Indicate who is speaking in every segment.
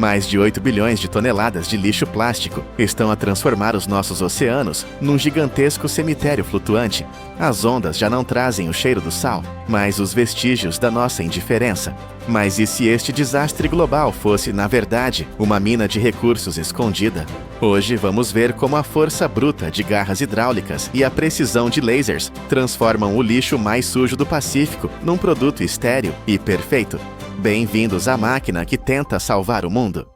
Speaker 1: Mais de 8 bilhões de toneladas de lixo plástico estão a transformar os nossos oceanos num gigantesco cemitério flutuante. As ondas já não trazem o cheiro do sal, mas os vestígios da nossa indiferença. Mas e se este desastre global fosse, na verdade, uma mina de recursos escondida? Hoje vamos ver como a força bruta de garras hidráulicas e a precisão de lasers transformam o lixo mais sujo do Pacífico num produto estéril e perfeito. Bem-vindos à máquina que tenta salvar o mundo.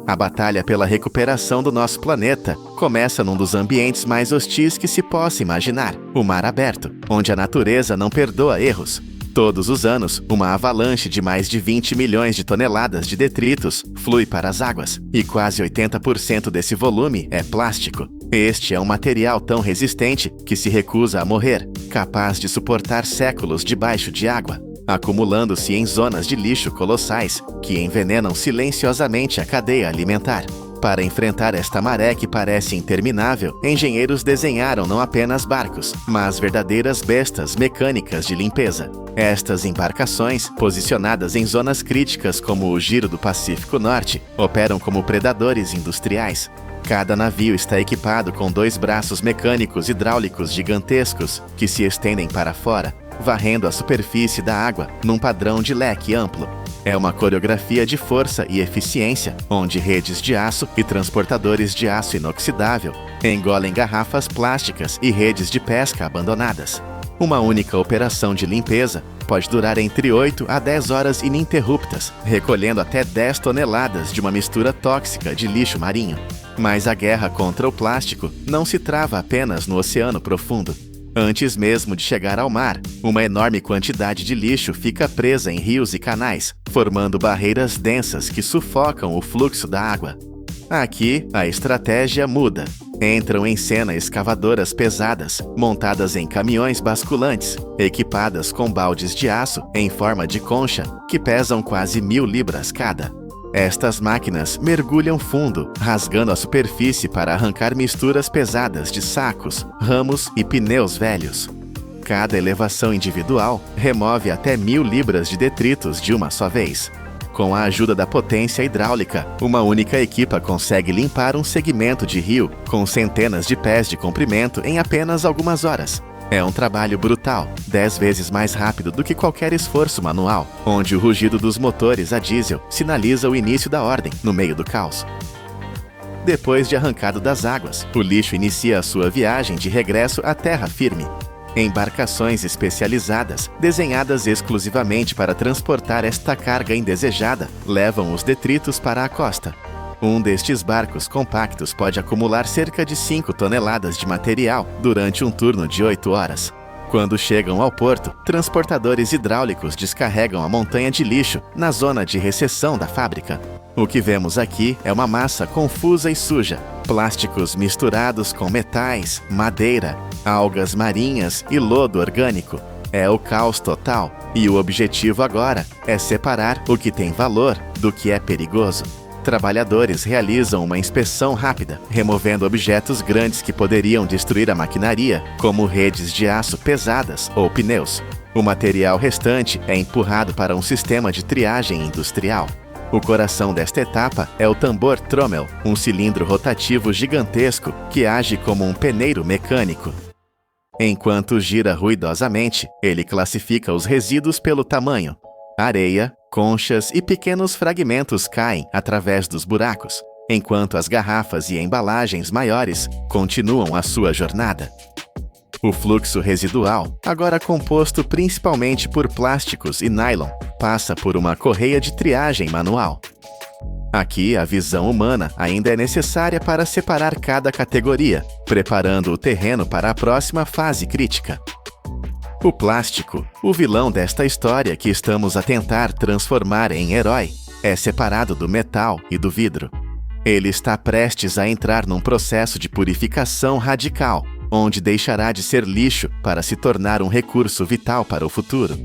Speaker 1: A batalha pela recuperação do nosso planeta começa num dos ambientes mais hostis que se possa imaginar, o mar aberto, onde a natureza não perdoa erros. Todos os anos, uma avalanche de mais de 20 milhões de toneladas de detritos flui para as águas, e quase 80% desse volume é plástico. Este é um material tão resistente que se recusa a morrer, capaz de suportar séculos debaixo de água, acumulando-se em zonas de lixo colossais que envenenam silenciosamente a cadeia alimentar. Para enfrentar esta maré que parece interminável, engenheiros desenharam não apenas barcos, mas verdadeiras bestas mecânicas de limpeza. Estas embarcações, posicionadas em zonas críticas como o Giro do Pacífico Norte, operam como predadores industriais. Cada navio está equipado com 2 braços mecânicos hidráulicos gigantescos que se estendem para fora, varrendo a superfície da água num padrão de leque amplo. É uma coreografia de força e eficiência, onde redes de aço e transportadores de aço inoxidável engolem garrafas plásticas e redes de pesca abandonadas. Uma única operação de limpeza pode durar entre 8 a 10 horas ininterruptas, recolhendo até 10 toneladas de uma mistura tóxica de lixo marinho. Mas a guerra contra o plástico não se trava apenas no oceano profundo. Antes mesmo de chegar ao mar, uma enorme quantidade de lixo fica presa em rios e canais, formando barreiras densas que sufocam o fluxo da água. Aqui, a estratégia muda. Entram em cena escavadoras pesadas, montadas em caminhões basculantes, equipadas com baldes de aço em forma de concha, que pesam quase 1.000 libras cada. Estas máquinas mergulham fundo, rasgando a superfície para arrancar misturas pesadas de sacos, ramos e pneus velhos. Cada elevação individual remove até 1.000 libras de detritos de uma só vez. Com a ajuda da potência hidráulica, uma única equipa consegue limpar um segmento de rio com centenas de pés de comprimento em apenas algumas horas. É um trabalho brutal, 10 vezes mais rápido do que qualquer esforço manual, onde o rugido dos motores a diesel sinaliza o início da ordem no meio do caos. Depois de arrancado das águas, o lixo inicia a sua viagem de regresso à terra firme. Embarcações especializadas, desenhadas exclusivamente para transportar esta carga indesejada, levam os detritos para a costa. Um destes barcos compactos pode acumular cerca de 5 toneladas de material durante um turno de 8 horas. Quando chegam ao porto, transportadores hidráulicos descarregam a montanha de lixo na zona de recepção da fábrica. O que vemos aqui é uma massa confusa e suja, plásticos misturados com metais, madeira, algas marinhas e lodo orgânico. É o caos total, e o objetivo agora é separar o que tem valor do que é perigoso. Trabalhadores realizam uma inspeção rápida, removendo objetos grandes que poderiam destruir a maquinaria, como redes de aço pesadas ou pneus. O material restante é empurrado para um sistema de triagem industrial. O coração desta etapa é o tambor trommel, um cilindro rotativo gigantesco que age como um peneiro mecânico. Enquanto gira ruidosamente, ele classifica os resíduos pelo tamanho. Areia, conchas e pequenos fragmentos caem através dos buracos, enquanto as garrafas e embalagens maiores continuam a sua jornada. O fluxo residual, agora composto principalmente por plásticos e nylon, passa por uma correia de triagem manual. Aqui, a visão humana ainda é necessária para separar cada categoria, preparando o terreno para a próxima fase crítica. O plástico, o vilão desta história que estamos a tentar transformar em herói, é separado do metal e do vidro. Ele está prestes a entrar num processo de purificação radical, onde deixará de ser lixo para se tornar um recurso vital para o futuro.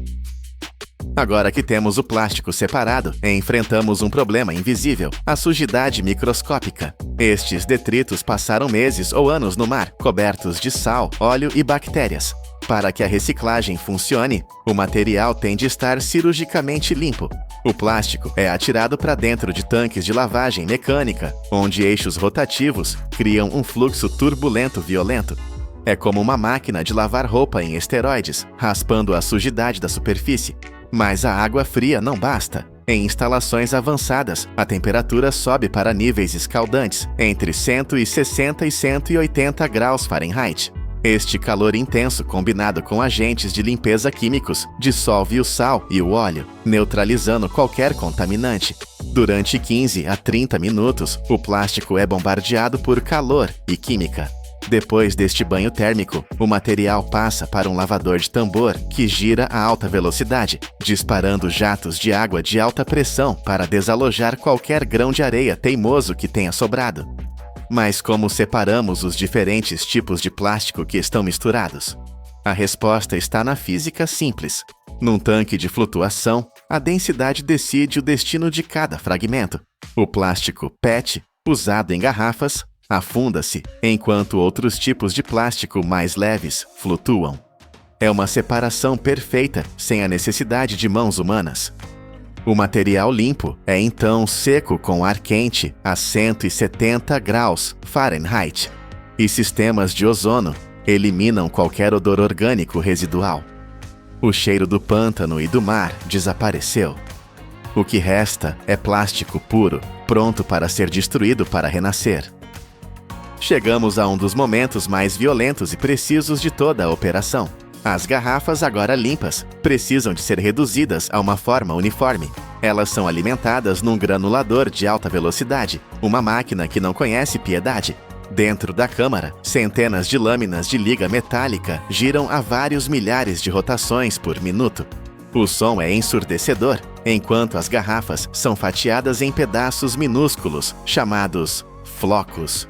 Speaker 1: Agora que temos o plástico separado, enfrentamos um problema invisível, a sujidade microscópica. Estes detritos passaram meses ou anos no mar, cobertos de sal, óleo e bactérias. Para que a reciclagem funcione, o material tem de estar cirurgicamente limpo. O plástico é atirado para dentro de tanques de lavagem mecânica, onde eixos rotativos criam um fluxo turbulento violento. É como uma máquina de lavar roupa em esteroides, raspando a sujidade da superfície. Mas a água fria não basta. Em instalações avançadas, a temperatura sobe para níveis escaldantes, entre 160 e 180 graus Fahrenheit. Este calor intenso, combinado com agentes de limpeza químicos, dissolve o sal e o óleo, neutralizando qualquer contaminante. Durante 15 a 30 minutos, o plástico é bombardeado por calor e química. Depois deste banho térmico, o material passa para um lavador de tambor que gira a alta velocidade, disparando jatos de água de alta pressão para desalojar qualquer grão de areia teimoso que tenha sobrado. Mas como separamos os diferentes tipos de plástico que estão misturados? A resposta está na física simples. Num tanque de flutuação, a densidade decide o destino de cada fragmento. O plástico PET, usado em garrafas, afunda-se, enquanto outros tipos de plástico mais leves flutuam. É uma separação perfeita, sem a necessidade de mãos humanas. O material limpo é então seco com ar quente a 170 graus Fahrenheit, e sistemas de ozono eliminam qualquer odor orgânico residual. O cheiro do pântano e do mar desapareceu. O que resta é plástico puro, pronto para ser destruído para renascer. Chegamos a um dos momentos mais violentos e precisos de toda a operação. As garrafas, agora limpas, precisam de ser reduzidas a uma forma uniforme. Elas são alimentadas num granulador de alta velocidade, uma máquina que não conhece piedade. Dentro da câmara, centenas de lâminas de liga metálica giram a vários milhares de rotações por minuto. O som é ensurdecedor, enquanto as garrafas são fatiadas em pedaços minúsculos, chamados flocos.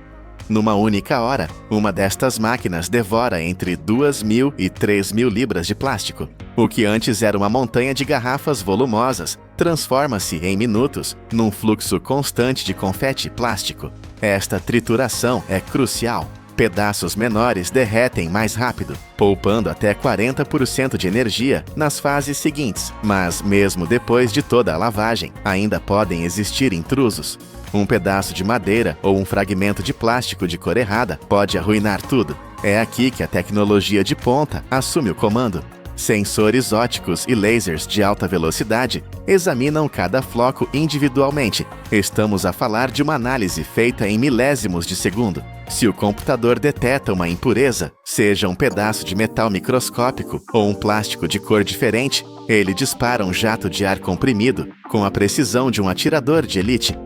Speaker 1: Numa única hora, uma destas máquinas devora entre 2.000 e 3.000 libras de plástico. O que antes era uma montanha de garrafas volumosas, transforma-se em minutos num fluxo constante de confete plástico. Esta trituração é crucial. Pedaços menores derretem mais rápido, poupando até 40% de energia nas fases seguintes. Mas, mesmo depois de toda a lavagem, ainda podem existir intrusos. Um pedaço de madeira ou um fragmento de plástico de cor errada pode arruinar tudo. É aqui que a tecnologia de ponta assume o comando. Sensores ópticos e lasers de alta velocidade examinam cada floco individualmente. Estamos a falar de uma análise feita em milésimos de segundo. Se o computador deteta uma impureza, seja um pedaço de metal microscópico ou um plástico de cor diferente, ele dispara um jato de ar comprimido com a precisão de um atirador de elite.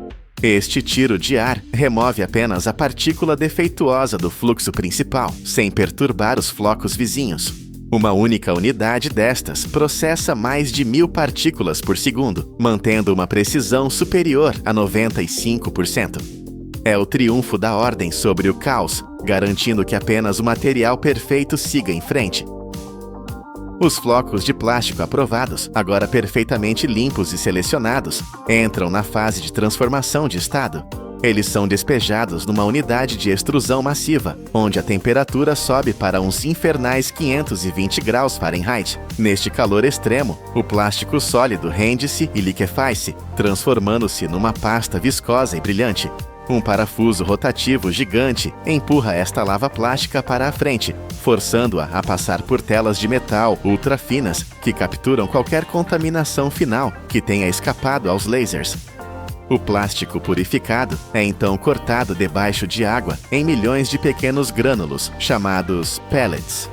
Speaker 1: Este tiro de ar remove apenas a partícula defeituosa do fluxo principal, sem perturbar os flocos vizinhos. Uma única unidade destas processa mais de 1.000 partículas por segundo, mantendo uma precisão superior a 95%. É o triunfo da ordem sobre o caos, garantindo que apenas o material perfeito siga em frente. Os flocos de plástico aprovados, agora perfeitamente limpos e selecionados, entram na fase de transformação de estado. Eles são despejados numa unidade de extrusão massiva, onde a temperatura sobe para uns infernais 520 graus Fahrenheit. Neste calor extremo, o plástico sólido rende-se e liquefaz-se, transformando-se numa pasta viscosa e brilhante. Um parafuso rotativo gigante empurra esta lava plástica para a frente, forçando-a a passar por telas de metal ultra finas que capturam qualquer contaminação final que tenha escapado aos lasers. O plástico purificado é então cortado debaixo de água em milhões de pequenos grânulos, chamados pellets.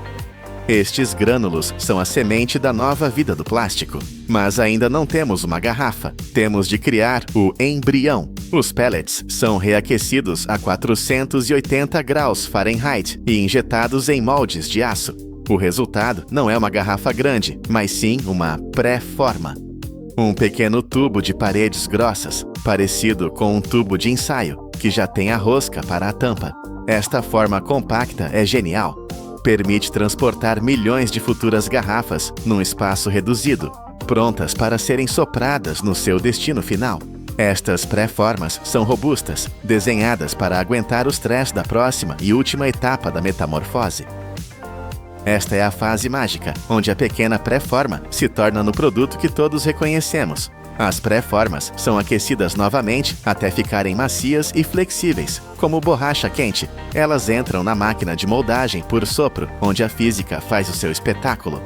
Speaker 1: Estes grânulos são a semente da nova vida do plástico. Mas ainda não temos uma garrafa. Temos de criar o embrião. Os pellets são reaquecidos a 480 graus Fahrenheit e injetados em moldes de aço. O resultado não é uma garrafa grande, mas sim uma pré-forma. Um pequeno tubo de paredes grossas, parecido com um tubo de ensaio, que já tem a rosca para a tampa. Esta forma compacta é genial. Permite transportar milhões de futuras garrafas num espaço reduzido, prontas para serem sopradas no seu destino final. Estas pré-formas são robustas, desenhadas para aguentar o stress da próxima e última etapa da metamorfose. Esta é a fase mágica, onde a pequena pré-forma se torna no produto que todos reconhecemos. As pré-formas são aquecidas novamente até ficarem macias e flexíveis, como borracha quente. Elas entram na máquina de moldagem por sopro, onde a física faz o seu espetáculo.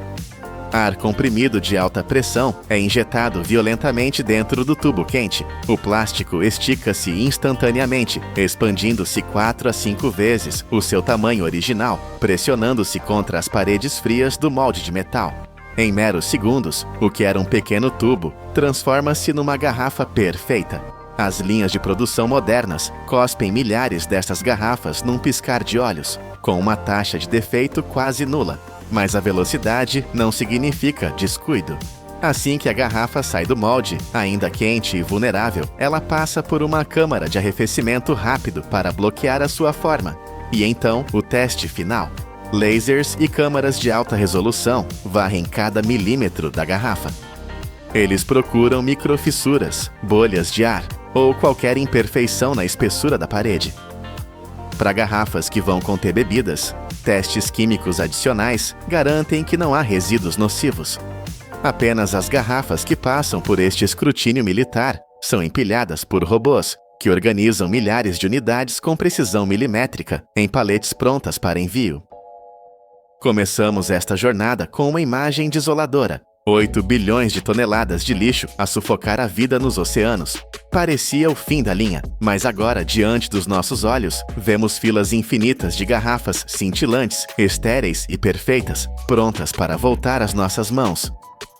Speaker 1: Ar comprimido de alta pressão é injetado violentamente dentro do tubo quente. O plástico estica-se instantaneamente, expandindo-se 4 a 5 vezes o seu tamanho original, pressionando-se contra as paredes frias do molde de metal. Em meros segundos, o que era um pequeno tubo transforma-se numa garrafa perfeita. As linhas de produção modernas cospem milhares dessas garrafas num piscar de olhos, com uma taxa de defeito quase nula. Mas a velocidade não significa descuido. Assim que a garrafa sai do molde, ainda quente e vulnerável, ela passa por uma câmara de arrefecimento rápido para bloquear a sua forma. E então, o teste final. Lasers e câmaras de alta resolução varrem cada milímetro da garrafa. Eles procuram microfissuras, bolhas de ar ou qualquer imperfeição na espessura da parede. Para garrafas que vão conter bebidas, testes químicos adicionais garantem que não há resíduos nocivos. Apenas as garrafas que passam por este escrutínio militar são empilhadas por robôs, que organizam milhares de unidades com precisão milimétrica em paletes prontas para envio. Começamos esta jornada com uma imagem desoladora. 8 bilhões de toneladas de lixo a sufocar a vida nos oceanos. Parecia o fim da linha, mas agora, diante dos nossos olhos, vemos filas infinitas de garrafas cintilantes, estéreis e perfeitas, prontas para voltar às nossas mãos.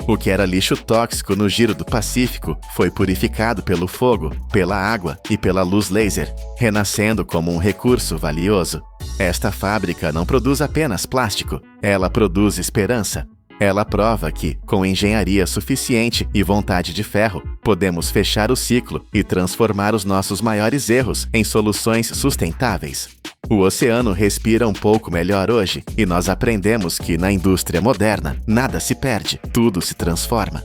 Speaker 1: O que era lixo tóxico no giro do Pacífico foi purificado pelo fogo, pela água e pela luz laser, renascendo como um recurso valioso. Esta fábrica não produz apenas plástico, ela produz esperança. Ela prova que, com engenharia suficiente e vontade de ferro, podemos fechar o ciclo e transformar os nossos maiores erros em soluções sustentáveis. O oceano respira um pouco melhor hoje e nós aprendemos que, na indústria moderna, nada se perde, tudo se transforma.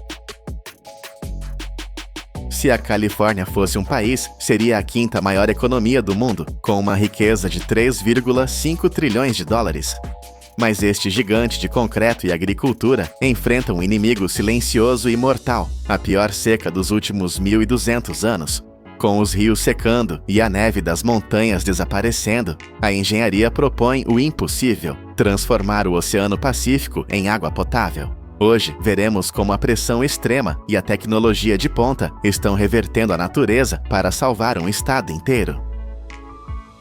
Speaker 1: Se a Califórnia fosse um país, seria a 5ª maior economia do mundo, com uma riqueza de 3,5 trilhões de dólares. Mas este gigante de concreto e agricultura enfrenta um inimigo silencioso e mortal, a pior seca dos últimos 1.200 anos. Com os rios secando e a neve das montanhas desaparecendo, a engenharia propõe o impossível: transformar o Oceano Pacífico em água potável. Hoje, veremos como a pressão extrema e a tecnologia de ponta estão revertendo a natureza para salvar um estado inteiro.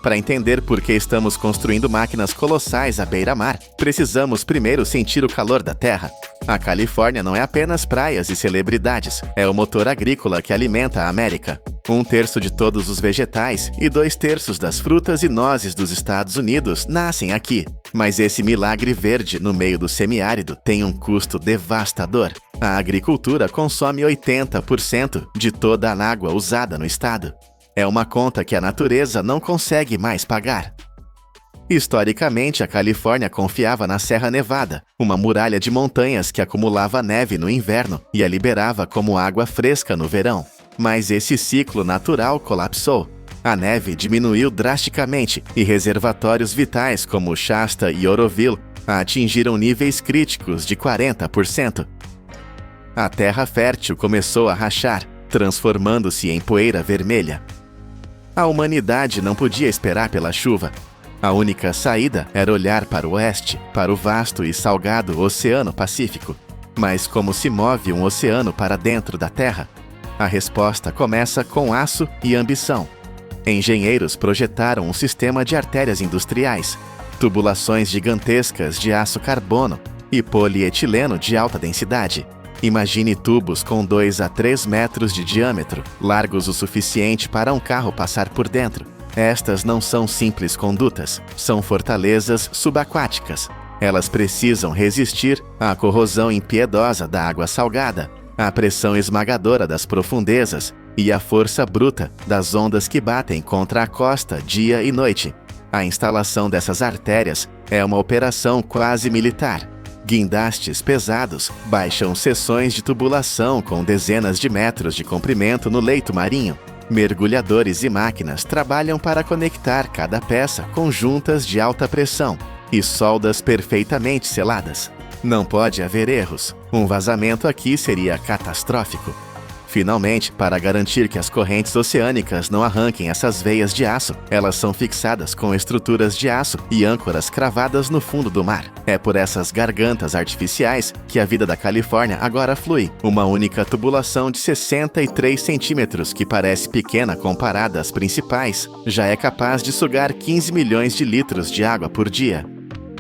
Speaker 1: Para entender por que estamos construindo máquinas colossais à beira-mar, precisamos primeiro sentir o calor da terra. A Califórnia não é apenas praias e celebridades, é o motor agrícola que alimenta a América. 1/3 de todos os vegetais e 2/3 das frutas e nozes dos Estados Unidos nascem aqui. Mas esse milagre verde no meio do semiárido tem um custo devastador. A agricultura consome 80% de toda a água usada no estado. É uma conta que a natureza não consegue mais pagar. Historicamente, a Califórnia confiava na Serra Nevada, uma muralha de montanhas que acumulava neve no inverno e a liberava como água fresca no verão. Mas esse ciclo natural colapsou. A neve diminuiu drasticamente e reservatórios vitais como Shasta e Oroville atingiram níveis críticos de 40%. A terra fértil começou a rachar, transformando-se em poeira vermelha. A humanidade não podia esperar pela chuva. A única saída era olhar para o oeste, para o vasto e salgado Oceano Pacífico. Mas como se move um oceano para dentro da Terra? A resposta começa com aço e ambição. Engenheiros projetaram um sistema de artérias industriais, tubulações gigantescas de aço carbono e polietileno de alta densidade. Imagine tubos com 2 a 3 metros de diâmetro, largos o suficiente para um carro passar por dentro. Estas não são simples condutas, são fortalezas subaquáticas. Elas precisam resistir à corrosão impiedosa da água salgada, à pressão esmagadora das profundezas e à força bruta das ondas que batem contra a costa dia e noite. A instalação dessas artérias é uma operação quase militar. Guindastes pesados baixam seções de tubulação com dezenas de metros de comprimento no leito marinho. Mergulhadores e máquinas trabalham para conectar cada peça com juntas de alta pressão e soldas perfeitamente seladas. Não pode haver erros. Um vazamento aqui seria catastrófico. Finalmente, para garantir que as correntes oceânicas não arranquem essas veias de aço, elas são fixadas com estruturas de aço e âncoras cravadas no fundo do mar. É por essas gargantas artificiais que a vida da Califórnia agora flui. Uma única tubulação de 63 centímetros, que parece pequena comparada às principais, já é capaz de sugar 15 milhões de litros de água por dia.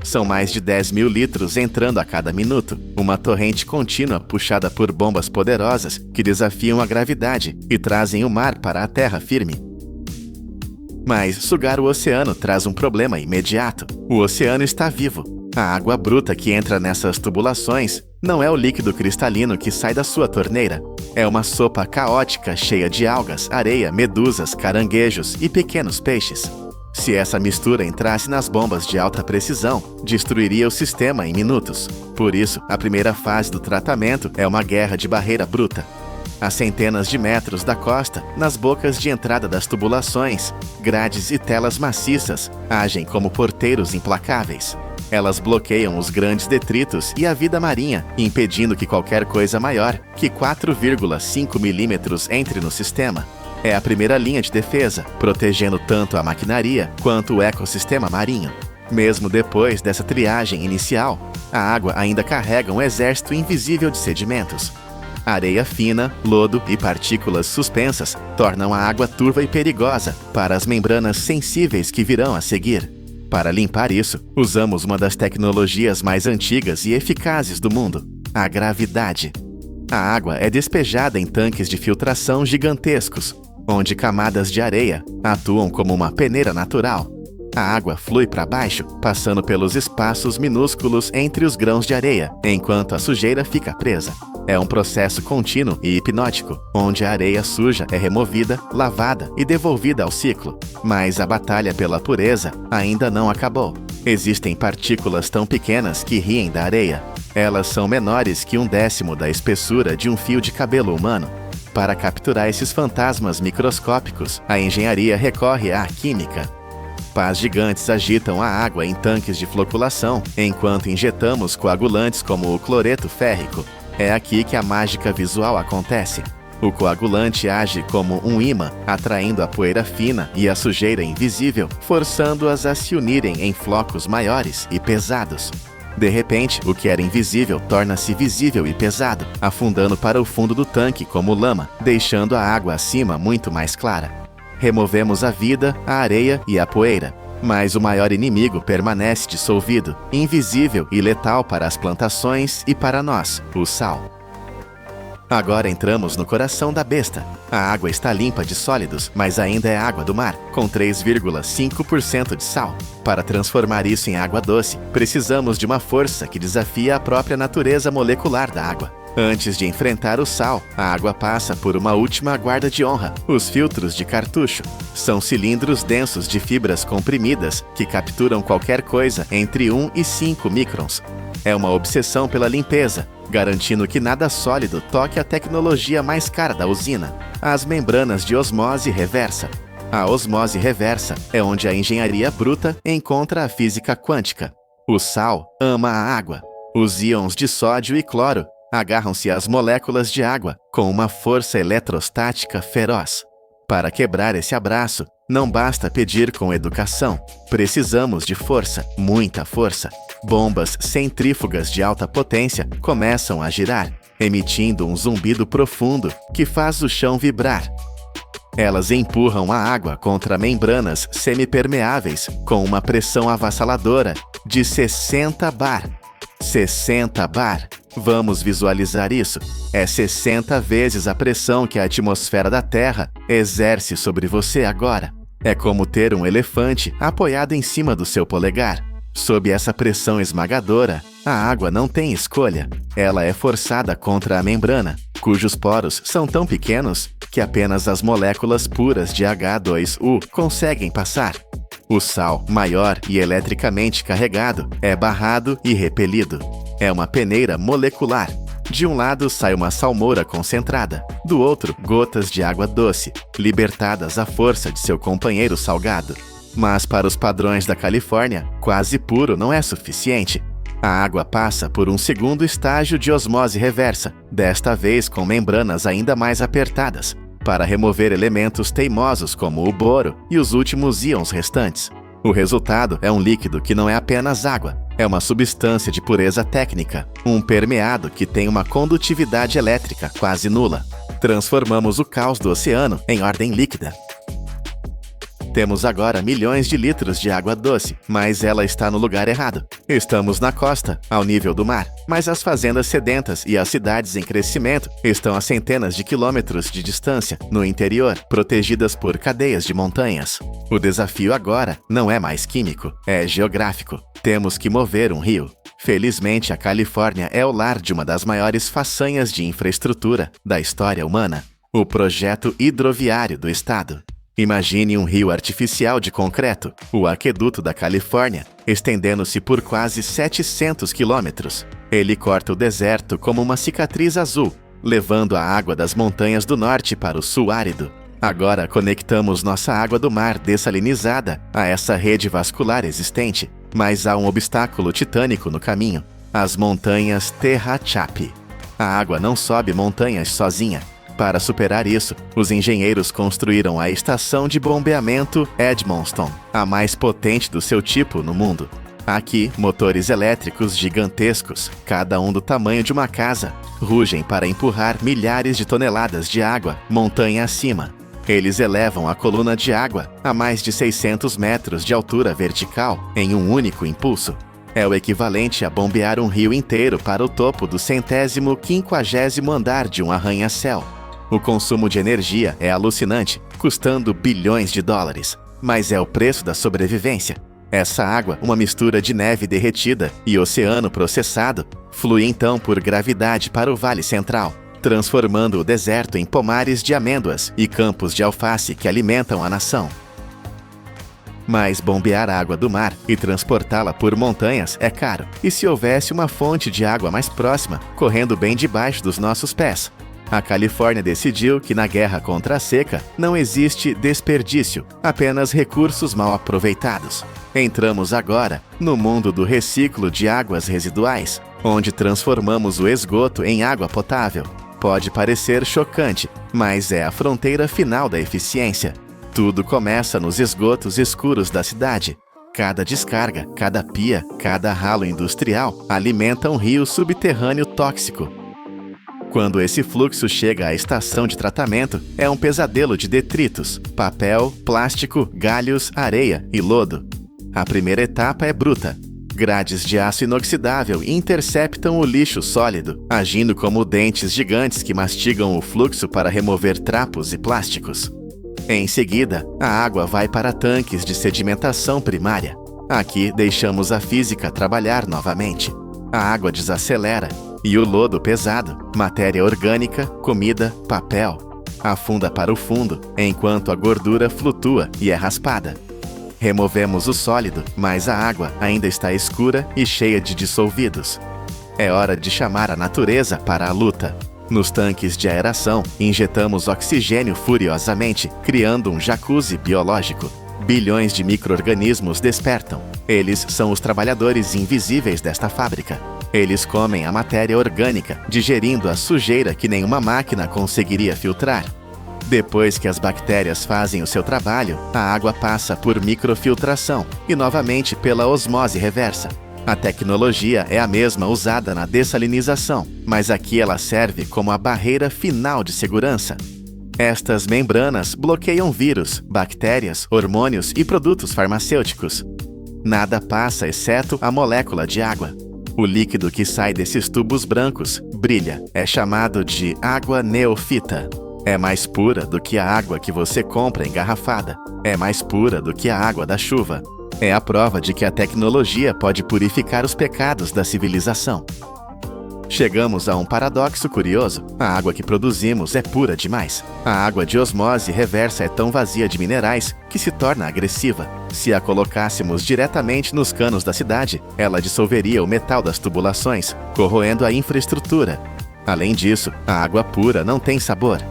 Speaker 1: São mais de 10 mil litros entrando a cada minuto, uma torrente contínua puxada por bombas poderosas que desafiam a gravidade e trazem o mar para a terra firme. Mas sugar o oceano traz um problema imediato. O oceano está vivo. A água bruta que entra nessas tubulações não é o líquido cristalino que sai da sua torneira. É uma sopa caótica cheia de algas, areia, medusas, caranguejos e pequenos peixes. Se essa mistura entrasse nas bombas de alta precisão, destruiria o sistema em minutos. Por isso, a primeira fase do tratamento é uma guerra de barreira bruta. A centenas de metros da costa, nas bocas de entrada das tubulações, grades e telas maciças agem como porteiros implacáveis. Elas bloqueiam os grandes detritos e a vida marinha, impedindo que qualquer coisa maior que 4,5 milímetros entre no sistema. É a primeira linha de defesa, protegendo tanto a maquinaria quanto o ecossistema marinho. Mesmo depois dessa triagem inicial, a água ainda carrega um exército invisível de sedimentos. Areia fina, lodo e partículas suspensas tornam a água turva e perigosa para as membranas sensíveis que virão a seguir. Para limpar isso, usamos uma das tecnologias mais antigas e eficazes do mundo: a gravidade. A água é despejada em tanques de filtração gigantescos, onde camadas de areia atuam como uma peneira natural. A água flui para baixo, passando pelos espaços minúsculos entre os grãos de areia, enquanto a sujeira fica presa. É um processo contínuo e hipnótico, onde a areia suja é removida, lavada e devolvida ao ciclo. Mas a batalha pela pureza ainda não acabou. Existem partículas tão pequenas que riem da areia. Elas são menores que 1/10 da espessura de um fio de cabelo humano. Para capturar esses fantasmas microscópicos, a engenharia recorre à química. Pás gigantes agitam a água em tanques de floculação, enquanto injetamos coagulantes como o cloreto férrico. É aqui que a mágica visual acontece. O coagulante age como um ímã, atraindo a poeira fina e a sujeira invisível, forçando-as a se unirem em flocos maiores e pesados. De repente, o que era invisível torna-se visível e pesado, afundando para o fundo do tanque como lama, deixando a água acima muito mais clara. Removemos a vida, a areia e a poeira, mas o maior inimigo permanece dissolvido, invisível e letal para as plantações e para nós, o sal. Agora entramos no coração da besta. A água está limpa de sólidos, mas ainda é água do mar, com 3,5% de sal. Para transformar isso em água doce, precisamos de uma força que desafia a própria natureza molecular da água. Antes de enfrentar o sal, a água passa por uma última guarda de honra, os filtros de cartucho. São cilindros densos de fibras comprimidas que capturam qualquer coisa entre 1 e 5 microns. É uma obsessão pela limpeza, garantindo que nada sólido toque a tecnologia mais cara da usina: as membranas de osmose reversa. A osmose reversa é onde a engenharia bruta encontra a física quântica. O sal ama a água. Os íons de sódio e cloro agarram-se às moléculas de água com uma força eletrostática feroz. Para quebrar esse abraço, não basta pedir com educação. Precisamos de força, muita força. Bombas centrífugas de alta potência começam a girar, emitindo um zumbido profundo que faz o chão vibrar. Elas empurram a água contra membranas semipermeáveis com uma pressão avassaladora de 60 bar. 60 bar. Vamos visualizar isso. É 60 vezes a pressão que a atmosfera da Terra exerce sobre você agora. É como ter um elefante apoiado em cima do seu polegar. Sob essa pressão esmagadora, a água não tem escolha. Ela é forçada contra a membrana, cujos poros são tão pequenos que apenas as moléculas puras de H2O conseguem passar. O sal, maior e eletricamente carregado, é barrado e repelido. É uma peneira molecular. De um lado sai uma salmoura concentrada, do outro, gotas de água doce, libertadas à força de seu companheiro salgado. Mas para os padrões da Califórnia, quase puro não é suficiente. A água passa por um segundo estágio de osmose reversa, desta vez com membranas ainda mais apertadas, para remover elementos teimosos como o boro e os últimos íons restantes. O resultado é um líquido que não é apenas água, é uma substância de pureza técnica, um permeado que tem uma condutividade elétrica quase nula. Transformamos o caos do oceano em ordem líquida. Temos agora milhões de litros de água doce, mas ela está no lugar errado. Estamos na costa, ao nível do mar, mas as fazendas sedentas e as cidades em crescimento estão a centenas de quilômetros de distância, no interior, protegidas por cadeias de montanhas. O desafio agora não é mais químico, é geográfico. Temos que mover um rio. Felizmente, a Califórnia é o lar de uma das maiores façanhas de infraestrutura da história humana, o Projeto Hidroviário do Estado. Imagine um rio artificial de concreto, o Aqueduto da Califórnia, estendendo-se por quase 700 quilômetros. Ele corta o deserto como uma cicatriz azul, levando a água das montanhas do norte para o sul árido. Agora conectamos nossa água do mar dessalinizada a essa rede vascular existente, mas há um obstáculo titânico no caminho: as montanhas Tehachapi. A água não sobe montanhas sozinha. Para superar isso, os engenheiros construíram a estação de bombeamento Edmonston, a mais potente do seu tipo no mundo. Aqui, motores elétricos gigantescos, cada um do tamanho de uma casa, rugem para empurrar milhares de toneladas de água montanha acima. Eles elevam a coluna de água a mais de 600 metros de altura vertical em um único impulso. É o equivalente a bombear um rio inteiro para o topo do 150º andar de um arranha-céu. O consumo de energia é alucinante, custando bilhões de dólares, mas é o preço da sobrevivência. Essa água, uma mistura de neve derretida e oceano processado, flui então por gravidade para o Vale Central, transformando o deserto em pomares de amêndoas e campos de alface que alimentam a nação. Mas bombear a água do mar e transportá-la por montanhas é caro. E se houvesse uma fonte de água mais próxima, correndo bem debaixo dos nossos pés? A Califórnia decidiu que na guerra contra a seca não existe desperdício, apenas recursos mal aproveitados. Entramos agora no mundo do reciclo de águas residuais, onde transformamos o esgoto em água potável. Pode parecer chocante, mas é a fronteira final da eficiência. Tudo começa nos esgotos escuros da cidade. Cada descarga, cada pia, cada ralo industrial alimenta um rio subterrâneo tóxico. Quando esse fluxo chega à estação de tratamento, é um pesadelo de detritos, papel, plástico, galhos, areia e lodo. A primeira etapa é bruta. Grades de aço inoxidável interceptam o lixo sólido, agindo como dentes gigantes que mastigam o fluxo para remover trapos e plásticos. Em seguida, a água vai para tanques de sedimentação primária. Aqui deixamos a física trabalhar novamente. A água desacelera e o lodo pesado, matéria orgânica, comida, papel, afunda para o fundo, enquanto a gordura flutua e é raspada. Removemos o sólido, mas a água ainda está escura e cheia de dissolvidos. É hora de chamar a natureza para a luta. Nos tanques de aeração, injetamos oxigênio furiosamente, criando um jacuzzi biológico. Bilhões de micro-organismos despertam. Eles são os trabalhadores invisíveis desta fábrica. Eles comem a matéria orgânica, digerindo a sujeira que nenhuma máquina conseguiria filtrar. Depois que as bactérias fazem o seu trabalho, a água passa por microfiltração e novamente pela osmose reversa. A tecnologia é a mesma usada na dessalinização, mas aqui ela serve como a barreira final de segurança. Estas membranas bloqueiam vírus, bactérias, hormônios e produtos farmacêuticos. Nada passa exceto a molécula de água. O líquido que sai desses tubos brancos brilha. É chamado de água neofita. É mais pura do que a água que você compra engarrafada. É mais pura do que a água da chuva. É a prova de que a tecnologia pode purificar os pecados da civilização. Chegamos a um paradoxo curioso. A água que produzimos é pura demais. A água de osmose reversa é tão vazia de minerais que se torna agressiva. Se a colocássemos diretamente nos canos da cidade, ela dissolveria o metal das tubulações, corroendo a infraestrutura. Além disso, a água pura não tem sabor.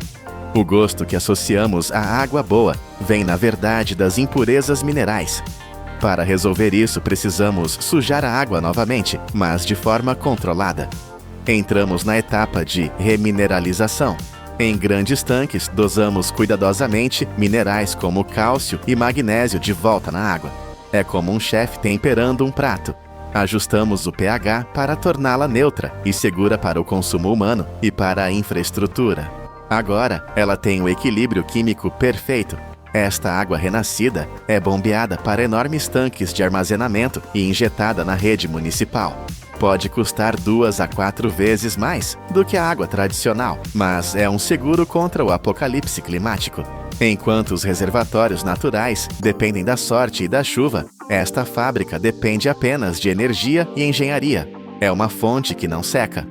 Speaker 1: O gosto que associamos à água boa vem, na verdade, das impurezas minerais. Para resolver isso, precisamos sujar a água novamente, mas de forma controlada. Entramos na etapa de remineralização. Em grandes tanques, dosamos cuidadosamente minerais como cálcio e magnésio de volta na água. É como um chefe temperando um prato. Ajustamos o pH para torná-la neutra e segura para o consumo humano e para a infraestrutura. Agora, ela tem o equilíbrio químico perfeito. Esta água renascida é bombeada para enormes tanques de armazenamento e injetada na rede municipal. Pode custar 2 a 4 vezes mais do que a água tradicional, mas é um seguro contra o apocalipse climático. Enquanto os reservatórios naturais dependem da sorte e da chuva, esta fábrica depende apenas de energia e engenharia. É uma fonte que não seca.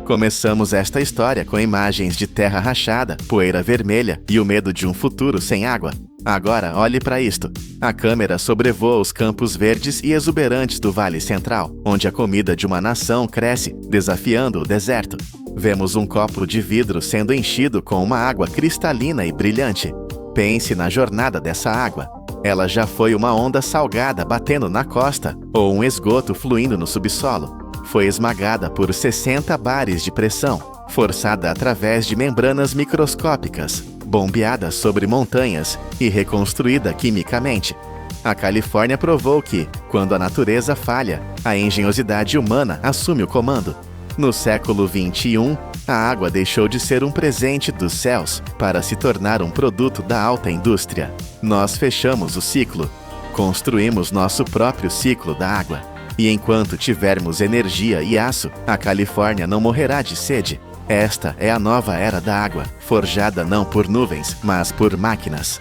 Speaker 1: Começamos esta história com imagens de terra rachada, poeira vermelha e o medo de um futuro sem água. Agora, olhe para isto. A câmera sobrevoa os campos verdes e exuberantes do Vale Central, onde a comida de uma nação cresce, desafiando o deserto. Vemos um copo de vidro sendo enchido com uma água cristalina e brilhante. Pense na jornada dessa água. Ela já foi uma onda salgada batendo na costa ou um esgoto fluindo no subsolo. Foi esmagada por 60 bares de pressão, forçada através de membranas microscópicas, bombeada sobre montanhas e reconstruída quimicamente. A Califórnia provou que, quando a natureza falha, a engenhosidade humana assume o comando. No século XXI, a água deixou de ser um presente dos céus para se tornar um produto da alta indústria. Nós fechamos o ciclo. Construímos nosso próprio ciclo da água. E enquanto tivermos energia e aço, a Califórnia não morrerá de sede. Esta é a nova era da água, forjada não por nuvens, mas por máquinas.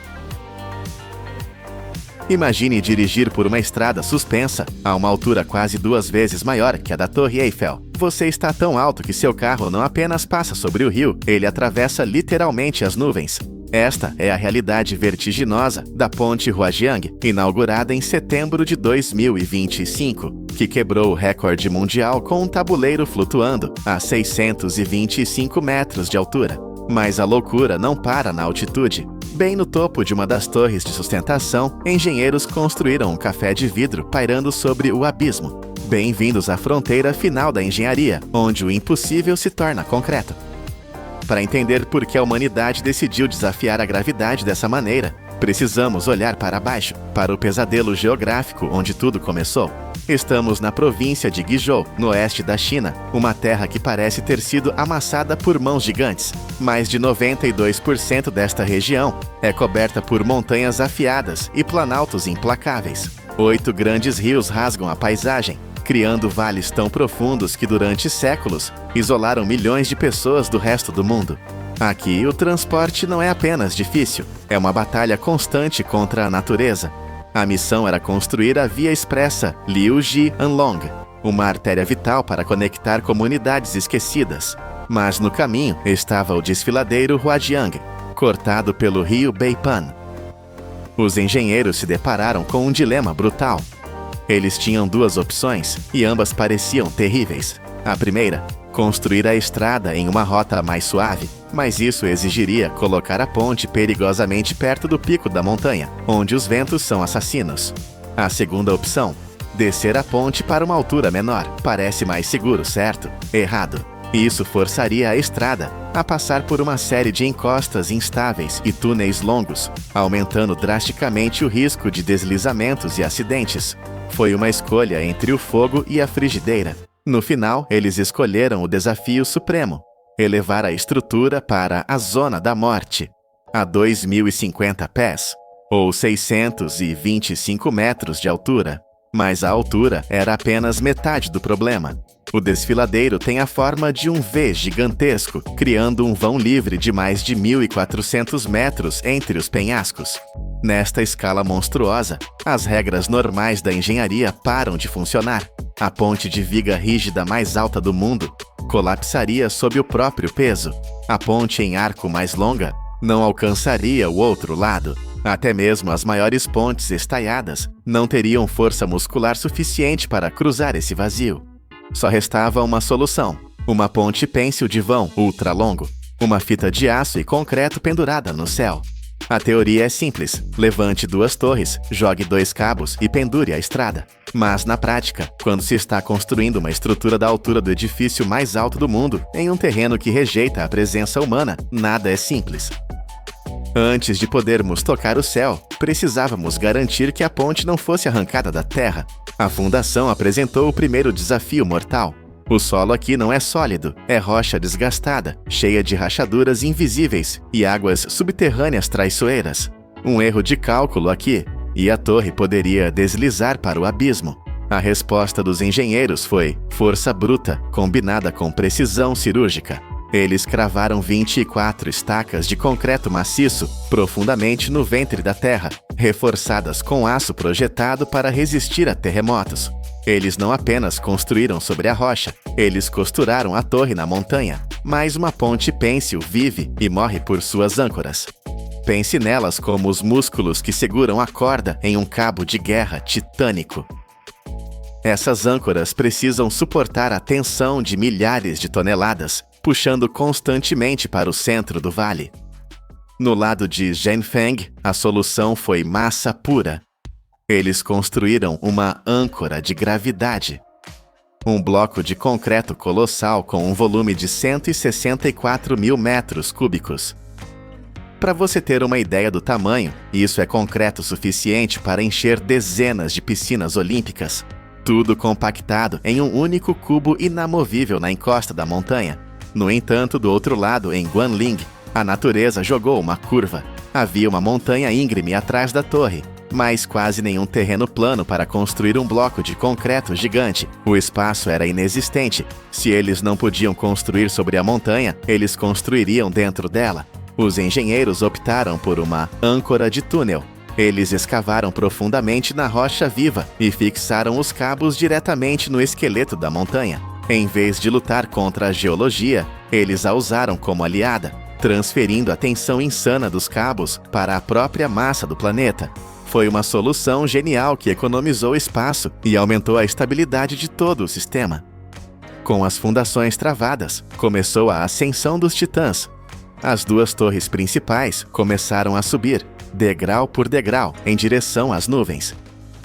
Speaker 1: Imagine dirigir por uma estrada suspensa a uma altura quase 2 vezes maior que a da Torre Eiffel. Você está tão alto que seu carro não apenas passa sobre o rio, ele atravessa literalmente as nuvens. Esta é a realidade vertiginosa da Ponte Huajiang, inaugurada em setembro de 2025, que quebrou o recorde mundial com um tabuleiro flutuando a 625 metros de altura. Mas a loucura não para na altitude. Bem no topo de uma das torres de sustentação, engenheiros construíram um café de vidro pairando sobre o abismo. Bem-vindos à fronteira final da engenharia, onde o impossível se torna concreto. Para entender por que a humanidade decidiu desafiar a gravidade dessa maneira, precisamos olhar para baixo, para o pesadelo geográfico onde tudo começou. Estamos na província de Guizhou, no oeste da China, uma terra que parece ter sido amassada por mãos gigantes. Mais de 92% desta região é coberta por montanhas afiadas e planaltos implacáveis. 8 grandes rios rasgam a paisagem, criando vales tão profundos que durante séculos isolaram milhões de pessoas do resto do mundo. Aqui, o transporte não é apenas difícil, é uma batalha constante contra a natureza. A missão era construir a via expressa Liuji-Anlong, uma artéria vital para conectar comunidades esquecidas. Mas no caminho estava o desfiladeiro Huajiang, cortado pelo rio Beipan. Os engenheiros se depararam com um dilema brutal. Eles tinham 2 opções, e ambas pareciam terríveis. A primeira, construir a estrada em uma rota mais suave, mas isso exigiria colocar a ponte perigosamente perto do pico da montanha, onde os ventos são assassinos. A segunda opção, descer a ponte para uma altura menor. Parece mais seguro, certo? Errado. Isso forçaria a estrada a passar por uma série de encostas instáveis e túneis longos, aumentando drasticamente o risco de deslizamentos e acidentes. Foi uma escolha entre o fogo e a frigideira. No final, eles escolheram o desafio supremo: elevar a estrutura para a Zona da Morte, a 2.050 pés, ou 625 metros de altura. Mas a altura era apenas metade do problema. O desfiladeiro tem a forma de um V gigantesco, criando um vão livre de mais de 1.400 metros entre os penhascos. Nesta escala monstruosa, as regras normais da engenharia param de funcionar. A ponte de viga rígida mais alta do mundo colapsaria sob o próprio peso. A ponte em arco mais longa não alcançaria o outro lado. Até mesmo as maiores pontes estaiadas não teriam força muscular suficiente para cruzar esse vazio. Só restava uma solução: uma ponte pêncil de vão ultra-longo, uma fita de aço e concreto pendurada no céu. A teoria é simples: levante 2 torres, jogue 2 cabos e pendure a estrada. Mas na prática, quando se está construindo uma estrutura da altura do edifício mais alto do mundo, em um terreno que rejeita a presença humana, nada é simples. Antes de podermos tocar o céu, precisávamos garantir que a ponte não fosse arrancada da terra. A fundação apresentou o primeiro desafio mortal. O solo aqui não é sólido, é rocha desgastada, cheia de rachaduras invisíveis e águas subterrâneas traiçoeiras. Um erro de cálculo aqui, e a torre poderia deslizar para o abismo. A resposta dos engenheiros foi força bruta, combinada com precisão cirúrgica. Eles cravaram 24 estacas de concreto maciço profundamente no ventre da terra, reforçadas com aço projetado para resistir a terremotos. Eles não apenas construíram sobre a rocha, eles costuraram a torre na montanha. Mais uma ponte pêncil vive e morre por suas âncoras. Pense nelas como os músculos que seguram a corda em um cabo de guerra titânico. Essas âncoras precisam suportar a tensão de milhares de toneladas, puxando constantemente para o centro do vale. No lado de Zhenfeng, a solução foi massa pura. Eles construíram uma âncora de gravidade. Um bloco de concreto colossal com um volume de 164 mil metros cúbicos. Para você ter uma ideia do tamanho, isso é concreto suficiente para encher dezenas de piscinas olímpicas. Tudo compactado em um único cubo inamovível na encosta da montanha. No entanto, do outro lado, em Guanling, a natureza jogou uma curva. Havia uma montanha íngreme atrás da torre, mas quase nenhum terreno plano para construir um bloco de concreto gigante. O espaço era inexistente. Se eles não podiam construir sobre a montanha, eles construiriam dentro dela. Os engenheiros optaram por uma âncora de túnel. Eles escavaram profundamente na rocha viva e fixaram os cabos diretamente no esqueleto da montanha. Em vez de lutar contra a geologia, eles a usaram como aliada, transferindo a tensão insana dos cabos para a própria massa do planeta. Foi uma solução genial que economizou espaço e aumentou a estabilidade de todo o sistema. Com as fundações travadas, começou a ascensão dos titãs. As 2 torres principais começaram a subir, degrau por degrau, em direção às nuvens.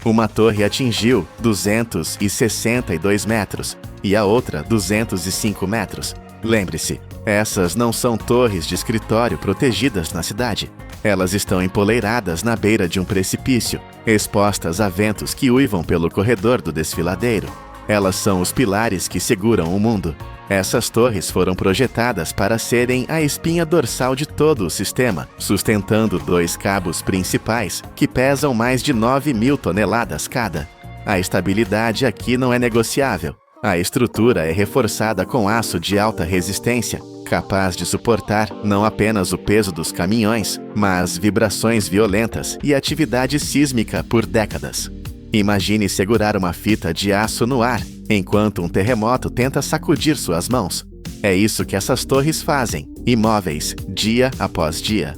Speaker 1: Uma torre atingiu 262 metros e a outra 205 metros. Lembre-se, essas não são torres de escritório protegidas na cidade. Elas estão empoleiradas na beira de um precipício, expostas a ventos que uivam pelo corredor do desfiladeiro. Elas são os pilares que seguram o mundo. Essas torres foram projetadas para serem a espinha dorsal de todo o sistema, sustentando 2 cabos principais que pesam mais de 9.000 toneladas cada. A estabilidade aqui não é negociável. A estrutura é reforçada com aço de alta resistência, capaz de suportar não apenas o peso dos caminhões, mas vibrações violentas e atividade sísmica por décadas. Imagine segurar uma fita de aço no ar, enquanto um terremoto tenta sacudir suas mãos. É isso que essas torres fazem, imóveis, dia após dia.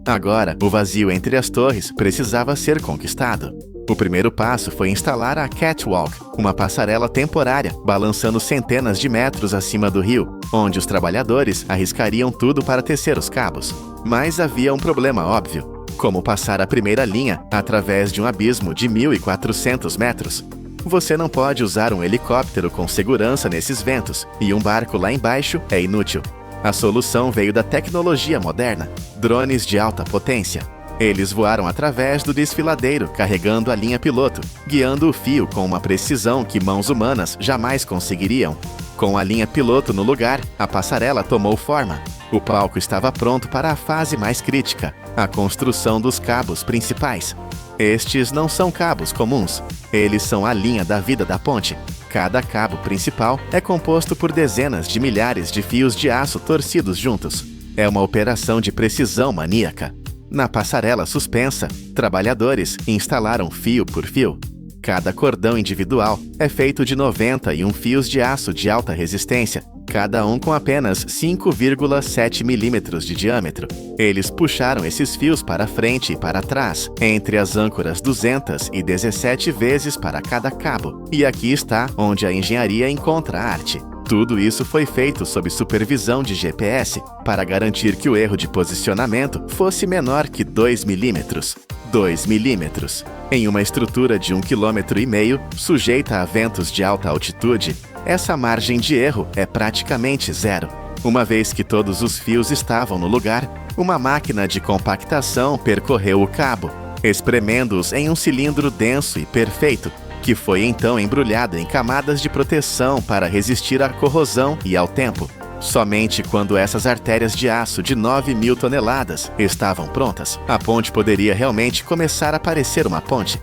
Speaker 1: Agora, o vazio entre as torres precisava ser conquistado. O primeiro passo foi instalar a Catwalk, uma passarela temporária, balançando centenas de metros acima do rio, onde os trabalhadores arriscariam tudo para tecer os cabos. Mas havia um problema óbvio: como passar a primeira linha através de um abismo de 1.400 metros. Você não pode usar um helicóptero com segurança nesses ventos, e um barco lá embaixo é inútil. A solução veio da tecnologia moderna: drones de alta potência. Eles voaram através do desfiladeiro, carregando a linha piloto, guiando o fio com uma precisão que mãos humanas jamais conseguiriam. Com a linha piloto no lugar, a passarela tomou forma. O palco estava pronto para a fase mais crítica: a construção dos cabos principais. Estes não são cabos comuns. Eles são a linha da vida da ponte. Cada cabo principal é composto por dezenas de milhares de fios de aço torcidos juntos. É uma operação de precisão maníaca. Na passarela suspensa, trabalhadores instalaram fio por fio. Cada cordão individual é feito de 91 fios de aço de alta resistência, cada um com apenas 5,7 milímetros de diâmetro. Eles puxaram esses fios para frente e para trás, entre as âncoras 217 vezes para cada cabo. E aqui está onde a engenharia encontra a arte. Tudo isso foi feito sob supervisão de GPS para garantir que o erro de posicionamento fosse menor que 2 milímetros. 2 milímetros. Em uma estrutura de 1,5 km, sujeita a ventos de alta altitude, essa margem de erro é praticamente zero. Uma vez que todos os fios estavam no lugar, uma máquina de compactação percorreu o cabo, espremendo-os em um cilindro denso e perfeito, que foi então embrulhado em camadas de proteção para resistir à corrosão e ao tempo. Somente quando essas artérias de aço de 9.000 toneladas estavam prontas, a ponte poderia realmente começar a parecer uma ponte.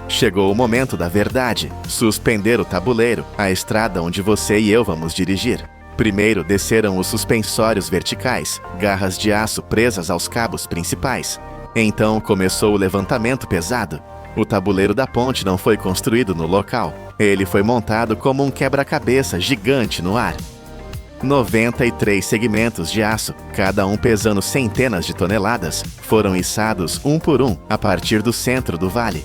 Speaker 1: Chegou o momento da verdade, suspender o tabuleiro, a estrada onde você e eu vamos dirigir. Primeiro desceram os suspensórios verticais, garras de aço presas aos cabos principais. Então começou o levantamento pesado. O tabuleiro da ponte não foi construído no local. Ele foi montado como um quebra-cabeça gigante no ar. 93 segmentos de aço, cada um pesando centenas de toneladas, foram içados um por um a partir do centro do vale.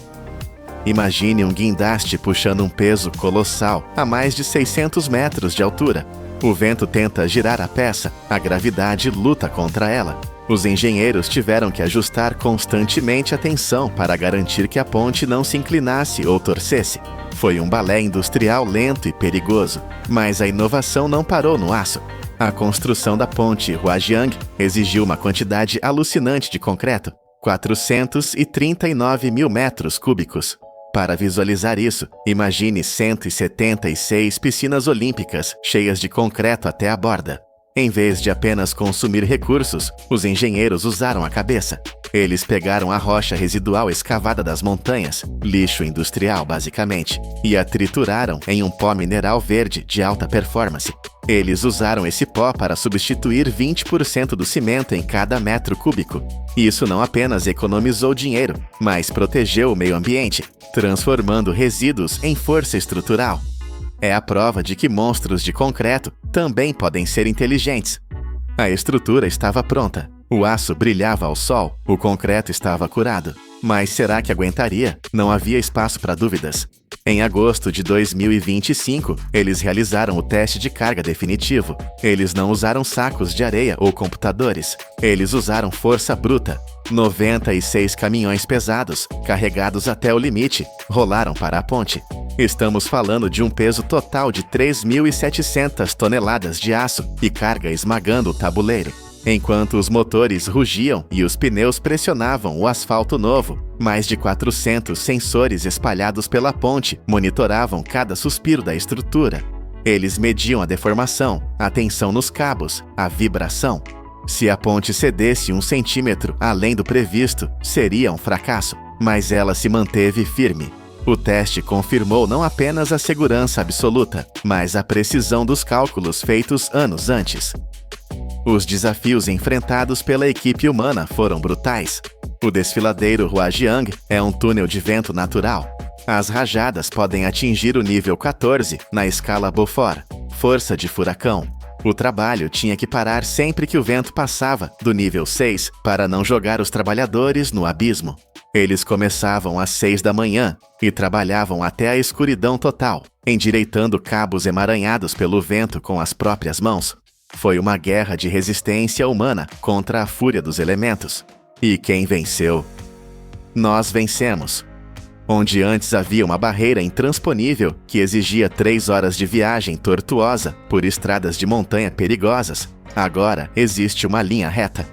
Speaker 1: Imagine um guindaste puxando um peso colossal a mais de 600 metros de altura. O vento tenta girar a peça, a gravidade luta contra ela. Os engenheiros tiveram que ajustar constantemente a tensão para garantir que a ponte não se inclinasse ou torcesse. Foi um balé industrial lento e perigoso, mas a inovação não parou no aço. A construção da ponte Huajiang exigiu uma quantidade alucinante de concreto, 439 mil metros cúbicos. Para visualizar isso, imagine 176 piscinas olímpicas cheias de concreto até a borda. Em vez de apenas consumir recursos, os engenheiros usaram a cabeça. Eles pegaram a rocha residual escavada das montanhas, lixo industrial basicamente, e a trituraram em um pó mineral verde de alta performance. Eles usaram esse pó para substituir 20% do cimento em cada metro cúbico. Isso não apenas economizou dinheiro, mas protegeu o meio ambiente, transformando resíduos em força estrutural. É a prova de que monstros de concreto também podem ser inteligentes. A estrutura estava pronta. O aço brilhava ao sol, o concreto estava curado. Mas será que aguentaria? Não havia espaço para dúvidas. Em agosto de 2025, eles realizaram o teste de carga definitivo. Eles não usaram sacos de areia ou computadores. Eles usaram força bruta. 96 caminhões pesados, carregados até o limite, rolaram para a ponte. Estamos falando de um peso total de 3.700 toneladas de aço e carga esmagando o tabuleiro. Enquanto os motores rugiam e os pneus pressionavam o asfalto novo, mais de 400 sensores espalhados pela ponte monitoravam cada suspiro da estrutura. Eles mediam a deformação, a tensão nos cabos, a vibração. Se a ponte cedesse 1 centímetro além do previsto, seria um fracasso, mas ela se manteve firme. O teste confirmou não apenas a segurança absoluta, mas a precisão dos cálculos feitos anos antes. Os desafios enfrentados pela equipe humana foram brutais. O desfiladeiro Huajiang é um túnel de vento natural. As rajadas podem atingir o nível 14 na escala Beaufort, força de furacão. O trabalho tinha que parar sempre que o vento passava do nível 6 para não jogar os trabalhadores no abismo. Eles começavam às 6 da manhã e trabalhavam até a escuridão total, endireitando cabos emaranhados pelo vento com as próprias mãos. Foi uma guerra de resistência humana contra a fúria dos elementos. E quem venceu? Nós vencemos. Onde antes havia uma barreira intransponível que exigia 3 horas de viagem tortuosa por estradas de montanha perigosas, agora existe uma linha reta.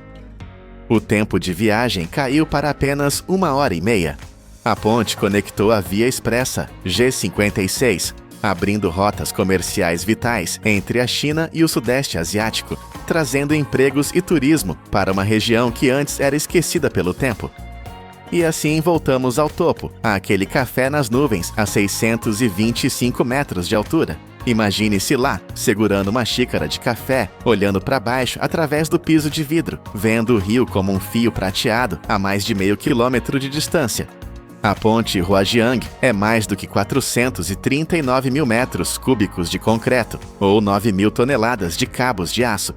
Speaker 1: O tempo de viagem caiu para apenas 1h30. A ponte conectou a Via Expressa G56, abrindo rotas comerciais vitais entre a China e o Sudeste Asiático, trazendo empregos e turismo para uma região que antes era esquecida pelo tempo. E assim voltamos ao topo, àquele café nas nuvens a 625 metros de altura. Imagine-se lá, segurando uma xícara de café, olhando para baixo através do piso de vidro, vendo o rio como um fio prateado a mais de meio quilômetro de distância. A ponte Huajiang é mais do que 439 mil metros cúbicos de concreto, ou 9.000 toneladas de cabos de aço.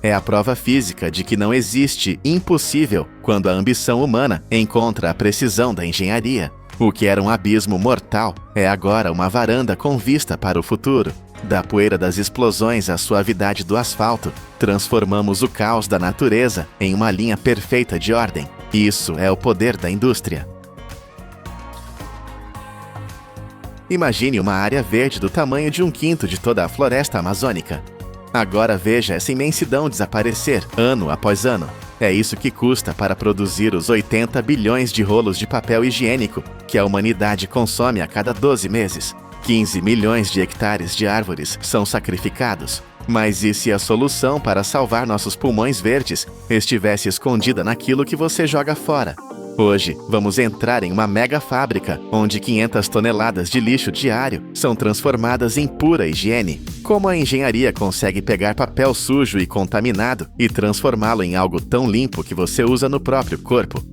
Speaker 1: É a prova física de que não existe impossível quando a ambição humana encontra a precisão da engenharia. O que era um abismo mortal é agora uma varanda com vista para o futuro. Da poeira das explosões à suavidade do asfalto, transformamos o caos da natureza em uma linha perfeita de ordem. Isso é o poder da indústria. Imagine uma área verde do tamanho de 1/5 de toda a floresta amazônica. Agora veja essa imensidão desaparecer, ano após ano. É isso que custa para produzir os 80 bilhões de rolos de papel higiênico que a humanidade consome a cada 12 meses. 15 milhões de hectares de árvores são sacrificados. Mas e se a solução para salvar nossos pulmões verdes estivesse escondida naquilo que você joga fora? Hoje, vamos entrar em uma mega fábrica, onde 500 toneladas de lixo diário são transformadas em pura higiene. Como a engenharia consegue pegar papel sujo e contaminado e transformá-lo em algo tão limpo que você usa no próprio corpo?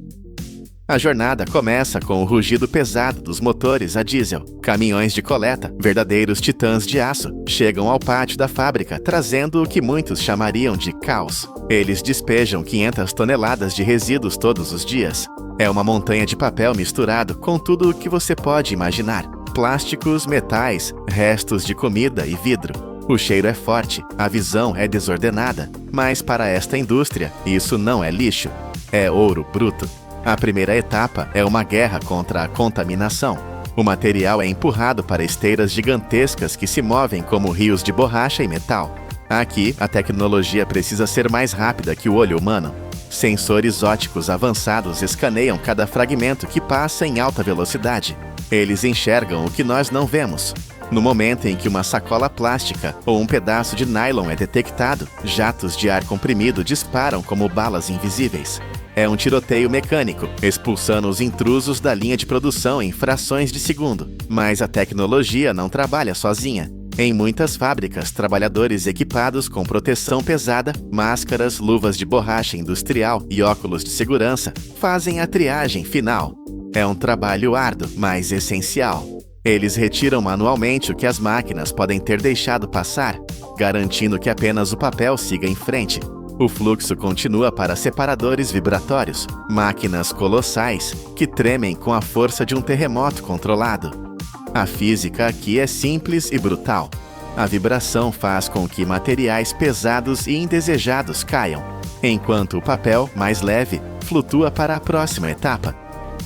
Speaker 1: A jornada começa com o rugido pesado dos motores a diesel. Caminhões de coleta, verdadeiros titãs de aço, chegam ao pátio da fábrica trazendo o que muitos chamariam de caos. Eles despejam 500 toneladas de resíduos todos os dias. É uma montanha de papel misturado com tudo o que você pode imaginar. Plásticos, metais, restos de comida e vidro. O cheiro é forte, a visão é desordenada, mas para esta indústria, isso não é lixo, é ouro bruto. A primeira etapa é uma guerra contra a contaminação. O material é empurrado para esteiras gigantescas que se movem como rios de borracha e metal. Aqui, a tecnologia precisa ser mais rápida que o olho humano. Sensores ópticos avançados escaneiam cada fragmento que passa em alta velocidade. Eles enxergam o que nós não vemos. No momento em que uma sacola plástica ou um pedaço de nylon é detectado, jatos de ar comprimido disparam como balas invisíveis. É um tiroteio mecânico, expulsando os intrusos da linha de produção em frações de segundo. Mas a tecnologia não trabalha sozinha. Em muitas fábricas, trabalhadores equipados com proteção pesada, máscaras, luvas de borracha industrial e óculos de segurança fazem a triagem final. É um trabalho árduo, mas essencial. Eles retiram manualmente o que as máquinas podem ter deixado passar, garantindo que apenas o papel siga em frente. O fluxo continua para separadores vibratórios, máquinas colossais que tremem com a força de um terremoto controlado. A física aqui é simples e brutal. A vibração faz com que materiais pesados e indesejados caiam, enquanto o papel, mais leve, flutua para a próxima etapa.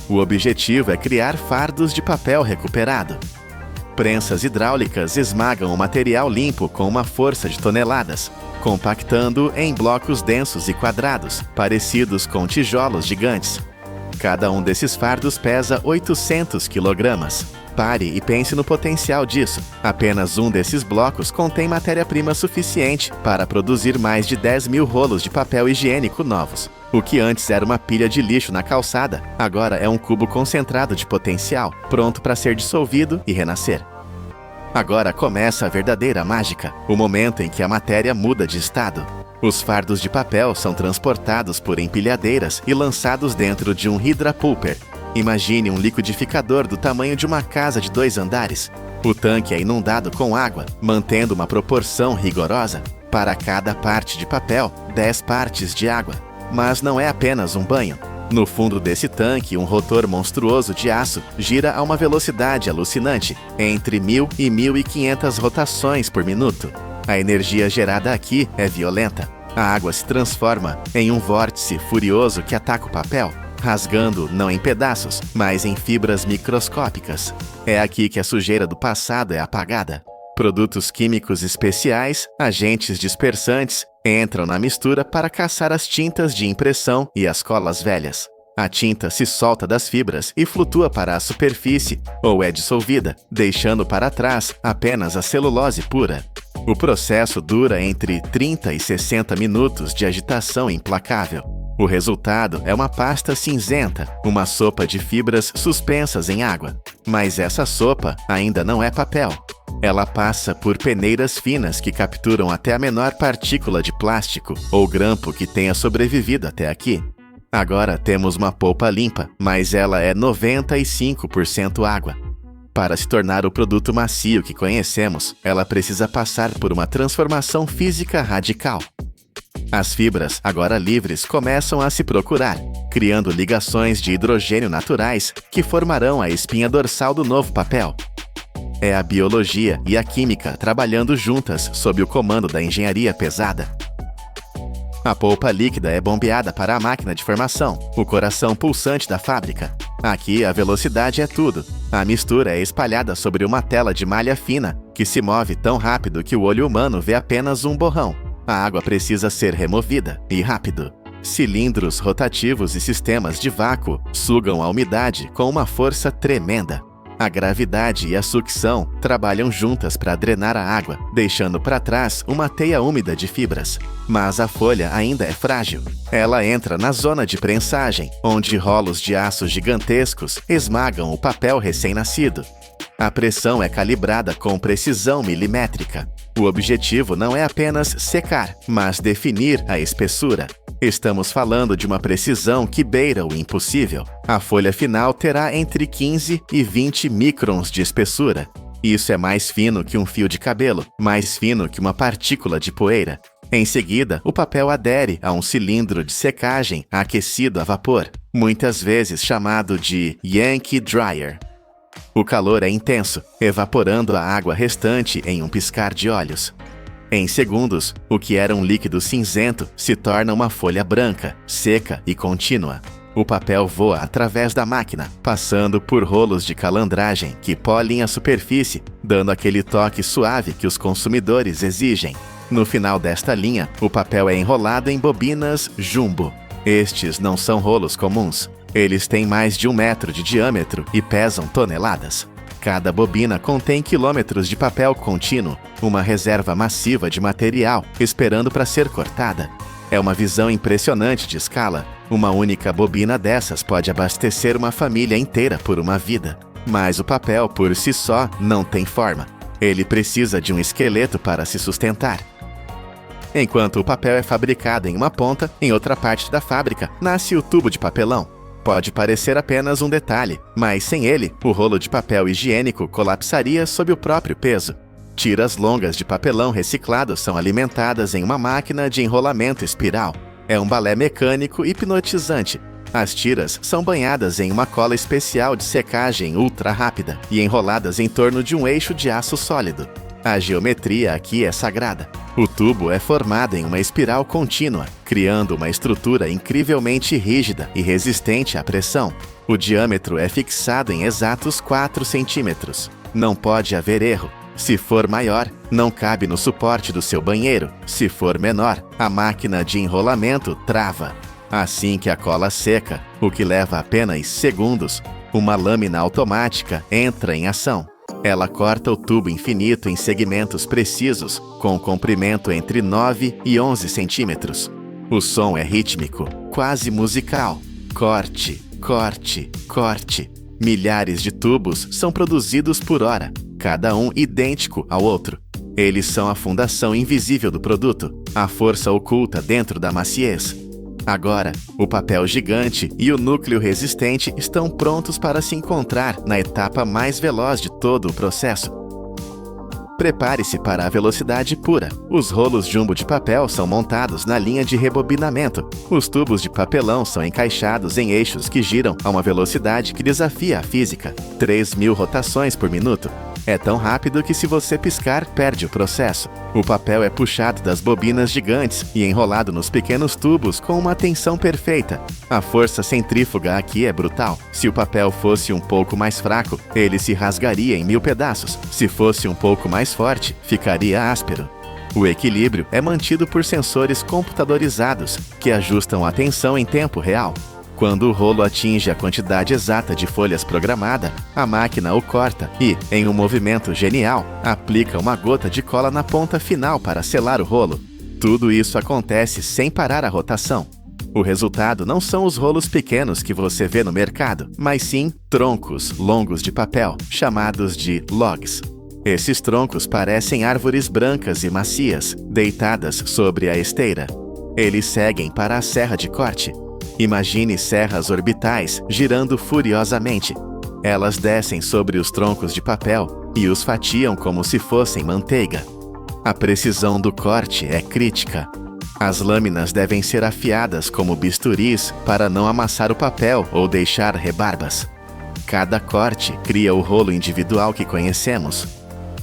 Speaker 1: O objetivo é criar fardos de papel recuperado. Prensas hidráulicas esmagam o material limpo com uma força de toneladas, compactando em blocos densos e quadrados, parecidos com tijolos gigantes. Cada um desses fardos pesa 800 kg. Pare e pense no potencial disso. Apenas um desses blocos contém matéria-prima suficiente para produzir mais de 10 mil rolos de papel higiênico novos. O que antes era uma pilha de lixo na calçada, agora é um cubo concentrado de potencial, pronto para ser dissolvido e renascer. Agora começa a verdadeira mágica, o momento em que a matéria muda de estado. Os fardos de papel são transportados por empilhadeiras e lançados dentro de um Hydra Pulper. Imagine um liquidificador do tamanho de uma casa de 2 andares. O tanque é inundado com água, mantendo uma proporção rigorosa. Para cada parte de papel, 10 partes de água. Mas não é apenas um banho. No fundo desse tanque, um rotor monstruoso de aço gira a uma velocidade alucinante, entre 1.000 e 1.500 rotações por minuto. A energia gerada aqui é violenta. A água se transforma em um vórtice furioso que ataca o papel, rasgando não em pedaços, mas em fibras microscópicas. É aqui que a sujeira do passado é apagada. Produtos químicos especiais, agentes dispersantes, entram na mistura para caçar as tintas de impressão e as colas velhas. A tinta se solta das fibras e flutua para a superfície, ou é dissolvida, deixando para trás apenas a celulose pura. O processo dura entre 30 e 60 minutos de agitação implacável. O resultado é uma pasta cinzenta, uma sopa de fibras suspensas em água. Mas essa sopa ainda não é papel. Ela passa por peneiras finas que capturam até a menor partícula de plástico ou grampo que tenha sobrevivido até aqui. Agora temos uma polpa limpa, mas ela é 95% água. Para se tornar o produto macio que conhecemos, ela precisa passar por uma transformação física radical. As fibras, agora livres, começam a se procurar, criando ligações de hidrogênio naturais que formarão a espinha dorsal do novo papel. É a biologia e a química trabalhando juntas sob o comando da engenharia pesada. A polpa líquida é bombeada para a máquina de formação, o coração pulsante da fábrica. Aqui a velocidade é tudo. A mistura é espalhada sobre uma tela de malha fina, que se move tão rápido que o olho humano vê apenas um borrão. A água precisa ser removida, e rápido. Cilindros rotativos e sistemas de vácuo sugam a umidade com uma força tremenda. A gravidade e a sucção trabalham juntas para drenar a água, deixando para trás uma teia úmida de fibras. Mas a folha ainda é frágil. Ela entra na zona de prensagem, onde rolos de aço gigantescos esmagam o papel recém-nascido. A pressão é calibrada com precisão milimétrica. O objetivo não é apenas secar, mas definir a espessura. Estamos falando de uma precisão que beira o impossível. A folha final terá entre 15 e 20 microns de espessura. Isso é mais fino que um fio de cabelo, mais fino que uma partícula de poeira. Em seguida, o papel adere a um cilindro de secagem aquecido a vapor, muitas vezes chamado de Yankee Dryer. O calor é intenso, evaporando a água restante em um piscar de olhos. Em segundos, o que era um líquido cinzento se torna uma folha branca, seca e contínua. O papel voa através da máquina, passando por rolos de calandragem que polem a superfície, dando aquele toque suave que os consumidores exigem. No final desta linha, o papel é enrolado em bobinas jumbo. Estes não são rolos comuns. Eles têm mais de 1 metro de diâmetro e pesam toneladas. Cada bobina contém quilômetros de papel contínuo, uma reserva massiva de material esperando para ser cortada. É uma visão impressionante de escala. Uma única bobina dessas pode abastecer uma família inteira por uma vida. Mas o papel, por si só, não tem forma. Ele precisa de um esqueleto para se sustentar. Enquanto o papel é fabricado em uma ponta, em outra parte da fábrica, nasce o tubo de papelão. Pode parecer apenas um detalhe, mas sem ele, o rolo de papel higiênico colapsaria sob o próprio peso. Tiras longas de papelão reciclado são alimentadas em uma máquina de enrolamento espiral. É um balé mecânico hipnotizante. As tiras são banhadas em uma cola especial de secagem ultra rápida e enroladas em torno de um eixo de aço sólido. A geometria aqui é sagrada. O tubo é formado em uma espiral contínua, criando uma estrutura incrivelmente rígida e resistente à pressão. O diâmetro é fixado em exatos 4 centímetros. Não pode haver erro. Se for maior, não cabe no suporte do seu banheiro. Se for menor, a máquina de enrolamento trava. Assim que a cola seca, o que leva apenas segundos, uma lâmina automática entra em ação. Ela corta o tubo infinito em segmentos precisos, com comprimento entre 9 e 11 centímetros. O som é rítmico, quase musical. Corte, corte, corte. Milhares de tubos são produzidos por hora, cada um idêntico ao outro. Eles são a fundação invisível do produto, a força oculta dentro da maciez. Agora, o papel gigante e o núcleo resistente estão prontos para se encontrar na etapa mais veloz de todo o processo. Prepare-se para a velocidade pura. Os rolos jumbo de papel são montados na linha de rebobinamento. Os tubos de papelão são encaixados em eixos que giram a uma velocidade que desafia a física, 3.000 rotações por minuto. É tão rápido que se você piscar, perde o processo. O papel é puxado das bobinas gigantes e enrolado nos pequenos tubos com uma tensão perfeita. A força centrífuga aqui é brutal. Se o papel fosse um pouco mais fraco, ele se rasgaria em 1000 pedaços. Se fosse um pouco mais forte, ficaria áspero. O equilíbrio é mantido por sensores computadorizados, que ajustam a tensão em tempo real. Quando o rolo atinge a quantidade exata de folhas programada, a máquina o corta e, em um movimento genial, aplica uma gota de cola na ponta final para selar o rolo. Tudo isso acontece sem parar a rotação. O resultado não são os rolos pequenos que você vê no mercado, mas sim troncos longos de papel, chamados de logs. Esses troncos parecem árvores brancas e macias, deitadas sobre a esteira. Eles seguem para a serra de corte. Imagine serras orbitais girando furiosamente. Elas descem sobre os troncos de papel e os fatiam como se fossem manteiga. A precisão do corte é crítica. As lâminas devem ser afiadas como bisturis para não amassar o papel ou deixar rebarbas. Cada corte cria o rolo individual que conhecemos.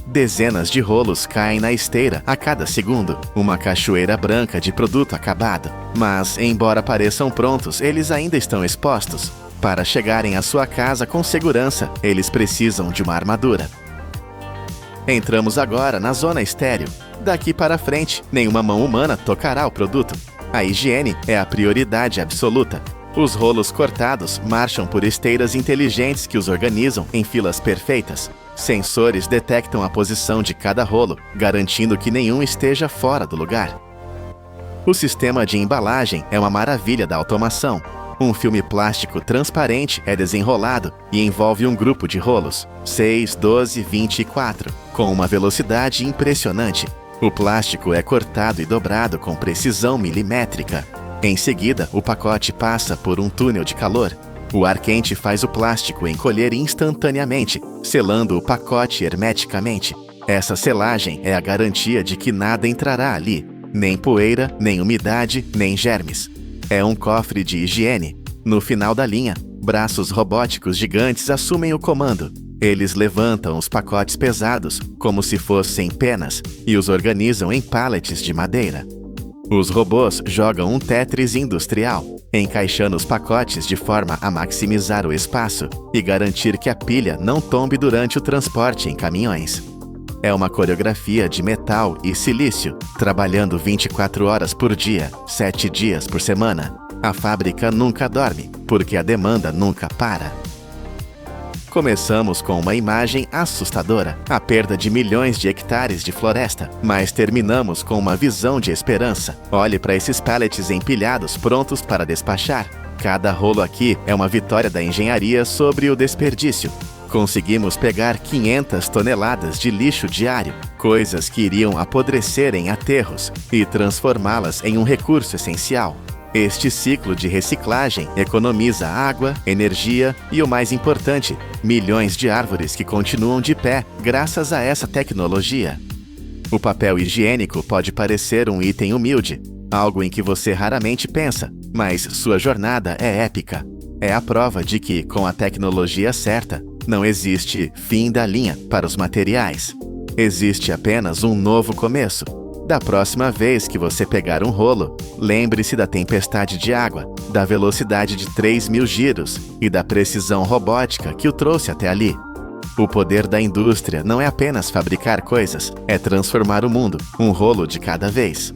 Speaker 1: Dezenas de rolos caem na esteira a cada segundo, uma cachoeira branca de produto acabado. Mas, embora pareçam prontos, eles ainda estão expostos. Para chegarem à sua casa com segurança, eles precisam de uma armadura. Entramos agora na zona estéril. Daqui para frente, nenhuma mão humana tocará o produto. A higiene é a prioridade absoluta. Os rolos cortados marcham por esteiras inteligentes que os organizam em filas perfeitas. Sensores detectam a posição de cada rolo, garantindo que nenhum esteja fora do lugar. O sistema de embalagem é uma maravilha da automação. Um filme plástico transparente é desenrolado e envolve um grupo de rolos, 6, 12, 24, com uma velocidade impressionante. O plástico é cortado e dobrado com precisão milimétrica. Em seguida, o pacote passa por um túnel de calor. O ar quente faz o plástico encolher instantaneamente, selando o pacote hermeticamente. Essa selagem é a garantia de que nada entrará ali, nem poeira, nem umidade, nem germes. É um cofre de higiene. No final da linha, braços robóticos gigantes assumem o comando. Eles levantam os pacotes pesados, como se fossem penas, e os organizam em pallets de madeira. Os robôs jogam um Tetris industrial, encaixando os pacotes de forma a maximizar o espaço e garantir que a pilha não tombe durante o transporte em caminhões. É uma coreografia de metal e silício, trabalhando 24 horas por dia, 7 dias por semana. A fábrica nunca dorme, porque a demanda nunca para. Começamos com uma imagem assustadora, a perda de milhões de hectares de floresta, mas terminamos com uma visão de esperança. Olhe para esses pallets empilhados prontos para despachar. Cada rolo aqui é uma vitória da engenharia sobre o desperdício. Conseguimos pegar 500 toneladas de lixo diário, coisas que iriam apodrecer em aterros, e transformá-las em um recurso essencial. Este ciclo de reciclagem economiza água, energia e, o mais importante, milhões de árvores que continuam de pé graças a essa tecnologia. O papel higiênico pode parecer um item humilde, algo em que você raramente pensa, mas sua jornada é épica. É a prova de que, com a tecnologia certa, não existe fim da linha para os materiais. Existe apenas um novo começo. Da próxima vez que você pegar um rolo, lembre-se da tempestade de água, da velocidade de 3.000 giros e da precisão robótica que o trouxe até ali. O poder da indústria não é apenas fabricar coisas, é transformar o mundo, um rolo de cada vez.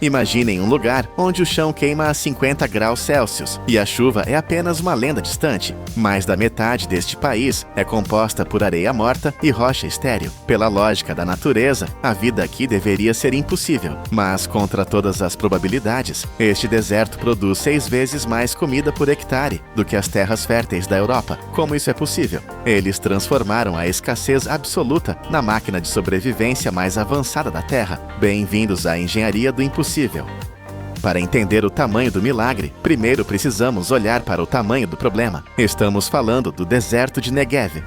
Speaker 1: Imaginem um lugar onde o chão queima a 50 graus Celsius e a chuva é apenas uma lenda distante. Mais da metade deste país é composta por areia morta e rocha estéril. Pela lógica da natureza, a vida aqui deveria ser impossível. Mas, contra todas as probabilidades, este deserto produz 6 vezes mais comida por hectare do que as terras férteis da Europa. Como isso é possível? Eles transformaram a escassez absoluta na máquina de sobrevivência mais avançada da Terra. Bem-vindos à engenharia do impossível. Para entender o tamanho do milagre, primeiro precisamos olhar para o tamanho do problema. Estamos falando do deserto de Negev.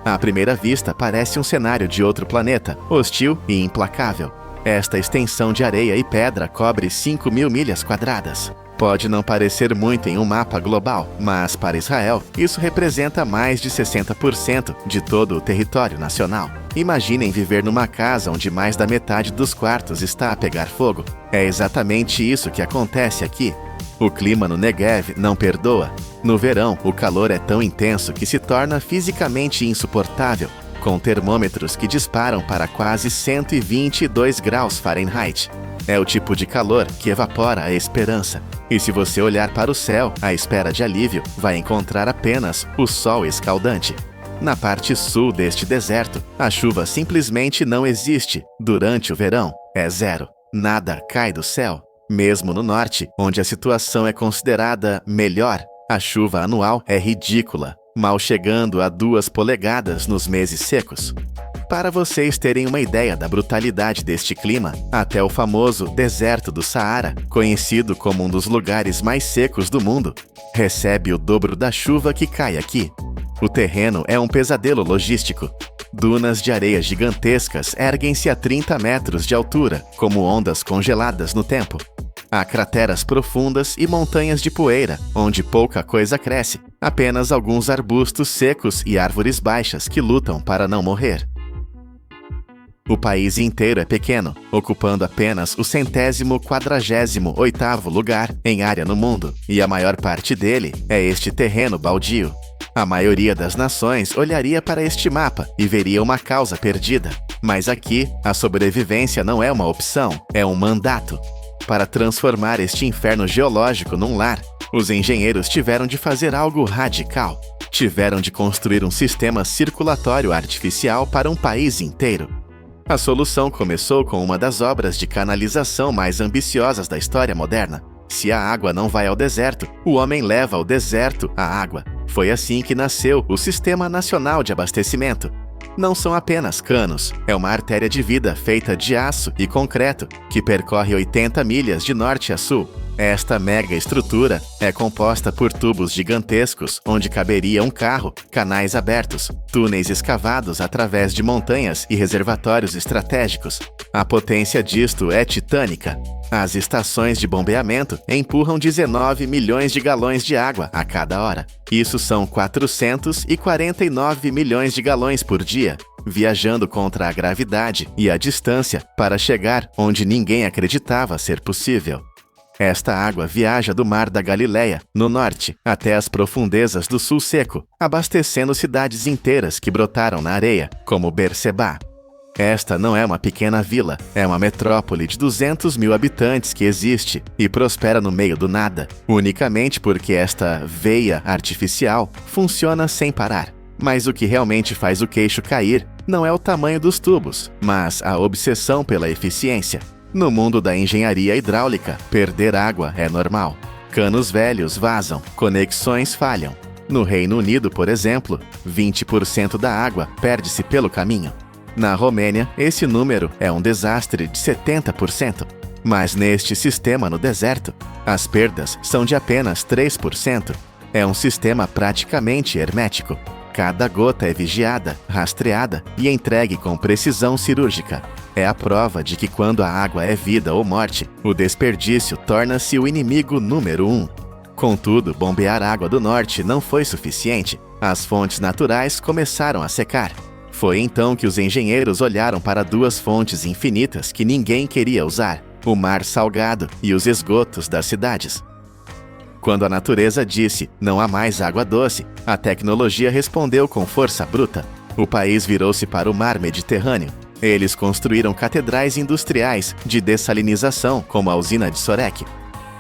Speaker 1: À primeira vista, parece um cenário de outro planeta, hostil e implacável. Esta extensão de areia e pedra cobre 5.000 milhas quadradas. Pode não parecer muito em um mapa global, mas para Israel, isso representa mais de 60% de todo o território nacional. Imaginem viver numa casa onde mais da metade dos quartos está a pegar fogo. É exatamente isso que acontece aqui. O clima no Negev não perdoa. No verão, o calor é tão intenso que se torna fisicamente insuportável, com termômetros que disparam para quase 122 graus Fahrenheit. É o tipo de calor que evapora a esperança. E se você olhar para o céu, à espera de alívio, vai encontrar apenas o sol escaldante. Na parte sul deste deserto, a chuva simplesmente não existe. Durante o verão, é zero. Nada cai do céu. Mesmo no norte, onde a situação é considerada melhor, a chuva anual é ridícula, mal chegando a 2 polegadas nos meses secos. Para vocês terem uma ideia da brutalidade deste clima, até o famoso deserto do Saara, conhecido como um dos lugares mais secos do mundo, recebe o dobro da chuva que cai aqui. O terreno é um pesadelo logístico. Dunas de areia gigantescas erguem-se a 30 metros de altura, como ondas congeladas no tempo. Há crateras profundas e montanhas de poeira, onde pouca coisa cresce, apenas alguns arbustos secos e árvores baixas que lutam para não morrer. O país inteiro é pequeno, ocupando apenas o 148º lugar em área no mundo, e a maior parte dele é este terreno baldio. A maioria das nações olharia para este mapa e veria uma causa perdida. Mas aqui, a sobrevivência não é uma opção, é um mandato. Para transformar este inferno geológico num lar, os engenheiros tiveram de fazer algo radical. Tiveram de construir um sistema circulatório artificial para um país inteiro. A solução começou com uma das obras de canalização mais ambiciosas da história moderna. Se a água não vai ao deserto, o homem leva ao deserto a água. Foi assim que nasceu o Sistema Nacional de Abastecimento. Não são apenas canos, é uma artéria de vida feita de aço e concreto que percorre 80 milhas de norte a sul. Esta mega estrutura é composta por tubos gigantescos onde caberia um carro, canais abertos, túneis escavados através de montanhas e reservatórios estratégicos. A potência disto é titânica. As estações de bombeamento empurram 19 milhões de galões de água a cada hora. Isso são 449 milhões de galões por dia, viajando contra a gravidade e a distância para chegar onde ninguém acreditava ser possível. Esta água viaja do Mar da Galileia, no norte, até as profundezas do Sul Seco, abastecendo cidades inteiras que brotaram na areia, como Berseba. Esta não é uma pequena vila, é uma metrópole de 200 mil habitantes que existe e prospera no meio do nada, unicamente porque esta veia artificial funciona sem parar. Mas o que realmente faz o queixo cair não é o tamanho dos tubos, mas a obsessão pela eficiência. No mundo da engenharia hidráulica, perder água é normal. Canos velhos vazam, conexões falham. No Reino Unido, por exemplo, 20% da água perde-se pelo caminho. Na Romênia, esse número é um desastre de 70%. Mas neste sistema no deserto, as perdas são de apenas 3%. É um sistema praticamente hermético. Cada gota é vigiada, rastreada e entregue com precisão cirúrgica. É a prova de que quando a água é vida ou morte, o desperdício torna-se o inimigo número 1. Contudo, bombear água do norte não foi suficiente. As fontes naturais começaram a secar. Foi então que os engenheiros olharam para duas fontes infinitas que ninguém queria usar: o mar salgado e os esgotos das cidades. Quando a natureza disse não há mais água doce, a tecnologia respondeu com força bruta. O país virou-se para o mar Mediterrâneo. Eles construíram catedrais industriais de dessalinização, como a usina de Sorek.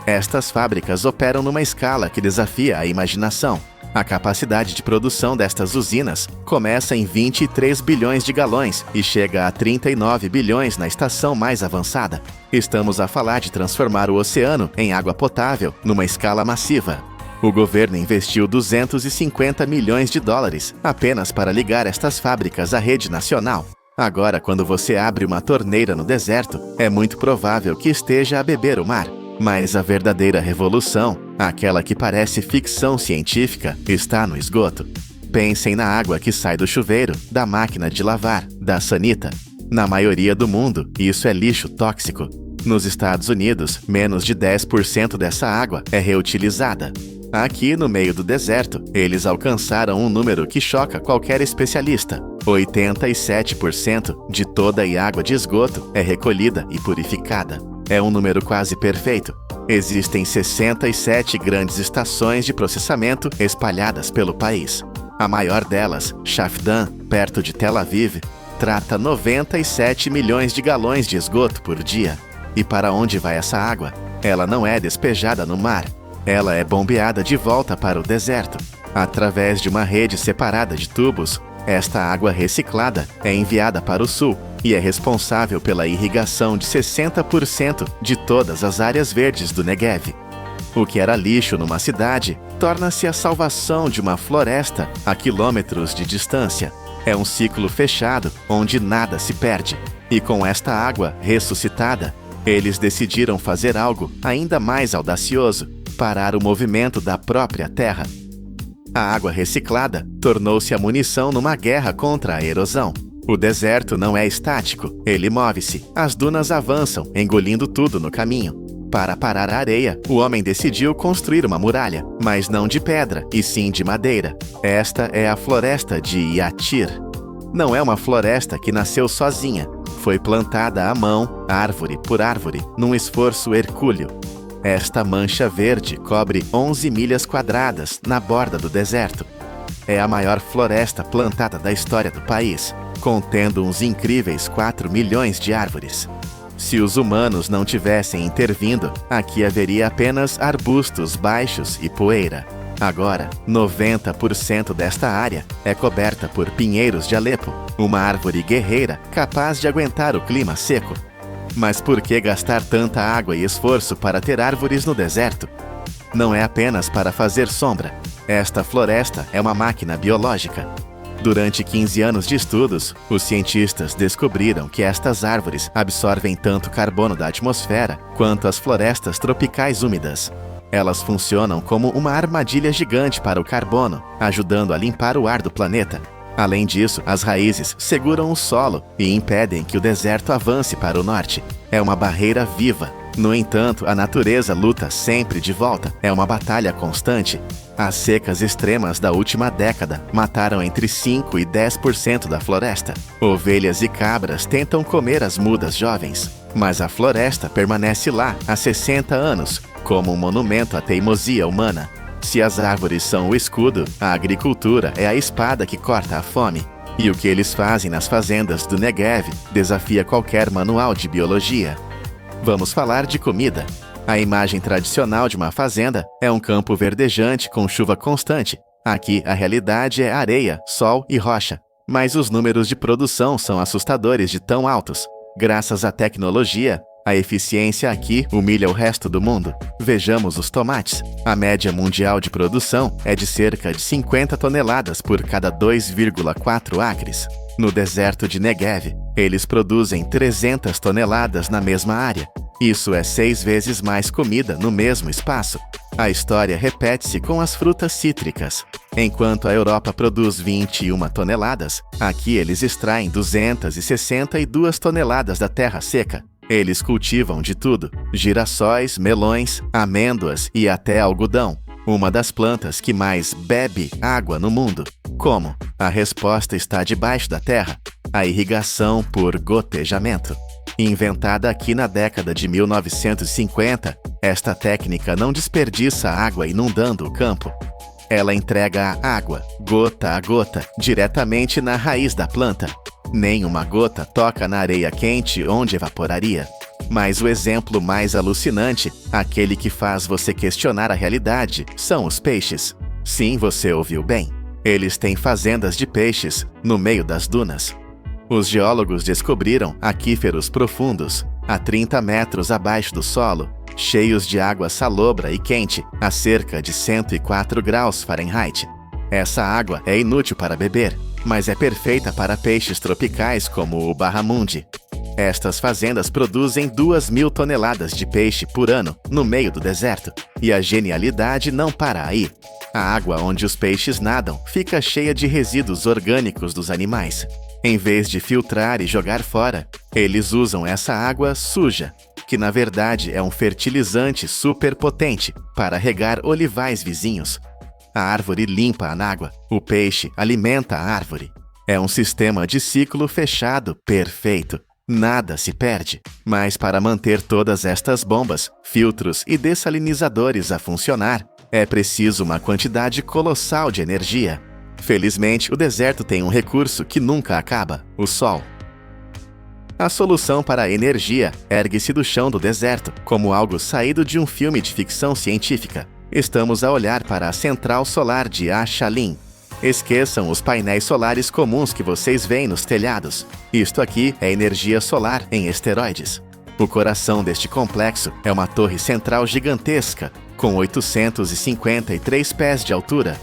Speaker 1: Estas fábricas operam numa escala que desafia a imaginação. A capacidade de produção destas usinas começa em 23 bilhões de galões e chega a 39 bilhões na estação mais avançada. Estamos a falar de transformar o oceano em água potável numa escala massiva. O governo investiu 250 milhões de dólares apenas para ligar estas fábricas à rede nacional. Agora, quando você abre uma torneira no deserto, é muito provável que esteja a beber o mar. Mas a verdadeira revolução, aquela que parece ficção científica, está no esgoto. Pensem na água que sai do chuveiro, da máquina de lavar, da sanita. Na maioria do mundo, isso é lixo tóxico. Nos Estados Unidos, menos de 10% dessa água é reutilizada. Aqui, no meio do deserto, eles alcançaram um número que choca qualquer especialista. 87% de toda a água de esgoto é recolhida e purificada. É um número quase perfeito. Existem 67 grandes estações de processamento espalhadas pelo país. A maior delas, Shafdan, perto de Tel Aviv, trata 97 milhões de galões de esgoto por dia. E para onde vai essa água? Ela não é despejada no mar. Ela é bombeada de volta para o deserto. Através de uma rede separada de tubos, esta água reciclada é enviada para o sul e é responsável pela irrigação de 60% de todas as áreas verdes do Negev. O que era lixo numa cidade torna-se a salvação de uma floresta a quilômetros de distância. É um ciclo fechado onde nada se perde. E com esta água ressuscitada, eles decidiram fazer algo ainda mais audacioso: parar o movimento da própria terra. A água reciclada tornou-se a munição numa guerra contra a erosão. O deserto não é estático, ele move-se. As dunas avançam, engolindo tudo no caminho. Para parar a areia, o homem decidiu construir uma muralha, mas não de pedra, e sim de madeira. Esta é a floresta de Yatir. Não é uma floresta que nasceu sozinha. Foi plantada à mão, árvore por árvore, num esforço hercúleo. Esta mancha verde cobre 11 milhas quadradas na borda do deserto. É a maior floresta plantada da história do país, contendo uns incríveis 4 milhões de árvores. Se os humanos não tivessem intervindo, aqui haveria apenas arbustos baixos e poeira. Agora, 90% desta área é coberta por pinheiros de Alepo, uma árvore guerreira capaz de aguentar o clima seco. Mas por que gastar tanta água e esforço para ter árvores no deserto? Não é apenas para fazer sombra. Esta floresta é uma máquina biológica. Durante 15 anos de estudos, os cientistas descobriram que estas árvores absorvem tanto carbono da atmosfera quanto as florestas tropicais úmidas. Elas funcionam como uma armadilha gigante para o carbono, ajudando a limpar o ar do planeta. Além disso, as raízes seguram o solo e impedem que o deserto avance para o norte. É uma barreira viva. No entanto, a natureza luta sempre de volta. É uma batalha constante. As secas extremas da última década mataram entre 5% e 10% da floresta. Ovelhas e cabras tentam comer as mudas jovens, mas a floresta permanece lá há 60 anos, como um monumento à teimosia humana. Se as árvores são o escudo, a agricultura é a espada que corta a fome. E o que eles fazem nas fazendas do Negev desafia qualquer manual de biologia. Vamos falar de comida. A imagem tradicional de uma fazenda é um campo verdejante com chuva constante. Aqui, a realidade é areia, sol e rocha. Mas os números de produção são assustadores de tão altos. Graças à tecnologia, a eficiência aqui humilha o resto do mundo. Vejamos os tomates. A média mundial de produção é de cerca de 50 toneladas por cada 2,4 acres. No deserto de Negev, eles produzem 300 toneladas na mesma área. Isso é 6 vezes mais comida no mesmo espaço. A história repete-se com as frutas cítricas. Enquanto a Europa produz 21 toneladas, aqui eles extraem 262 toneladas da terra seca. Eles cultivam de tudo: girassóis, melões, amêndoas e até algodão. Uma das plantas que mais bebe água no mundo. Como? A resposta está debaixo da terra. A irrigação por gotejamento. Inventada aqui na década de 1950, esta técnica não desperdiça água inundando o campo. Ela entrega a água, gota a gota, diretamente na raiz da planta. Nenhuma gota toca na areia quente onde evaporaria. Mas o exemplo mais alucinante, aquele que faz você questionar a realidade, são os peixes. Sim, você ouviu bem. Eles têm fazendas de peixes no meio das dunas. Os geólogos descobriram aquíferos profundos, a 30 metros abaixo do solo, cheios de água salobra e quente, a cerca de 104 graus Fahrenheit. Essa água é inútil para beber, mas é perfeita para peixes tropicais como o barramundi. Estas fazendas produzem 2.000 toneladas de peixe por ano no meio do deserto. E a genialidade não para aí. A água onde os peixes nadam fica cheia de resíduos orgânicos dos animais. Em vez de filtrar e jogar fora, eles usam essa água suja, que na verdade é um fertilizante superpotente para regar olivais vizinhos. A árvore limpa a água, o peixe alimenta a árvore. É um sistema de ciclo fechado perfeito. Nada se perde. Mas para manter todas estas bombas, filtros e dessalinizadores a funcionar, é preciso uma quantidade colossal de energia. Felizmente, o deserto tem um recurso que nunca acaba: o sol. A solução para a energia ergue-se do chão do deserto, como algo saído de um filme de ficção científica. Estamos a olhar para a central solar de Ashalim. Esqueçam os painéis solares comuns que vocês veem nos telhados. Isto aqui é energia solar em esteroides. O coração deste complexo é uma torre central gigantesca, com 853 pés de altura.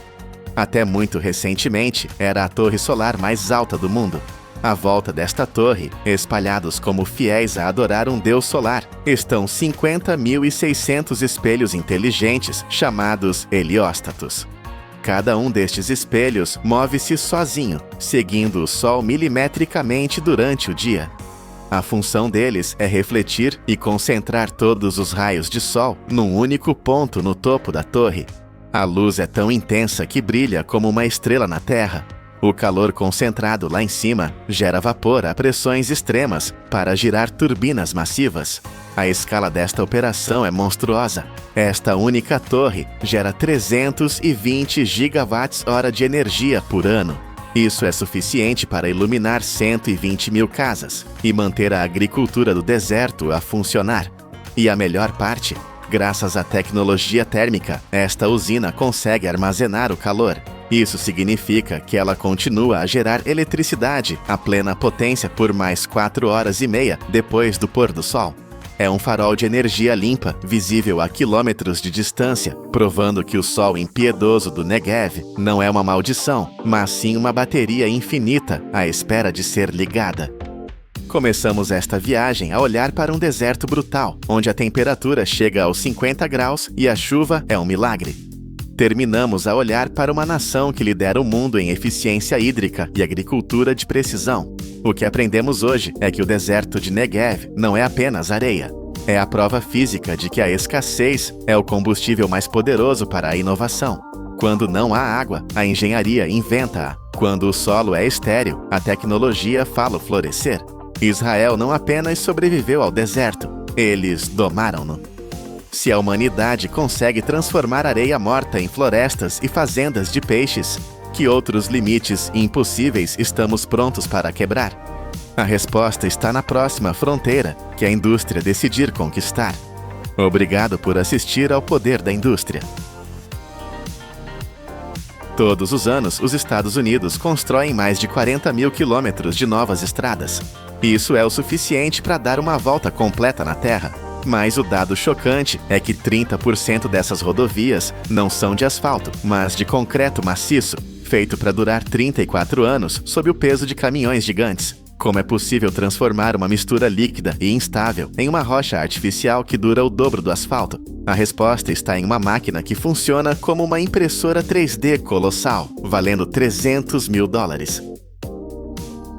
Speaker 1: Até muito recentemente, era a torre solar mais alta do mundo. À volta desta torre, espalhados como fiéis a adorar um deus solar, estão 50.600 espelhos inteligentes chamados helióstatos. Cada um destes espelhos move-se sozinho, seguindo o Sol milimetricamente durante o dia. A função deles é refletir e concentrar todos os raios de sol num único ponto no topo da torre. A luz é tão intensa que brilha como uma estrela na Terra. O calor concentrado lá em cima gera vapor a pressões extremas para girar turbinas massivas. A escala desta operação é monstruosa. Esta única torre gera 320 gigawatts-hora de energia por ano. Isso é suficiente para iluminar 120 mil casas e manter a agricultura do deserto a funcionar. E a melhor parte, graças à tecnologia térmica, esta usina consegue armazenar o calor. Isso significa que ela continua a gerar eletricidade a plena potência por mais 4 horas e meia depois do pôr do sol. É um farol de energia limpa, visível a quilômetros de distância, provando que o sol impiedoso do Negev não é uma maldição, mas sim uma bateria infinita à espera de ser ligada. Começamos esta viagem a olhar para um deserto brutal, onde a temperatura chega aos 50 graus e a chuva é um milagre. Terminamos a olhar para uma nação que lidera o mundo em eficiência hídrica e agricultura de precisão. O que aprendemos hoje é que o deserto de Negev não é apenas areia. É a prova física de que a escassez é o combustível mais poderoso para a inovação. Quando não há água, a engenharia inventa-a. Quando o solo é estéril, a tecnologia fala o florescer. Israel não apenas sobreviveu ao deserto, eles domaram-no. Se a humanidade consegue transformar areia morta em florestas e fazendas de peixes, que outros limites impossíveis estamos prontos para quebrar? A resposta está na próxima fronteira que a indústria decidir conquistar. Obrigado por assistir ao Poder da Indústria. Todos os anos, os Estados Unidos constroem mais de 40 mil quilômetros de novas estradas. Isso é o suficiente para dar uma volta completa na Terra. Mas o dado chocante é que 30% dessas rodovias não são de asfalto, mas de concreto maciço, feito para durar 34 anos sob o peso de caminhões gigantes. Como é possível transformar uma mistura líquida e instável em uma rocha artificial que dura o dobro do asfalto? A resposta está em uma máquina que funciona como uma impressora 3D colossal, valendo $300 mil.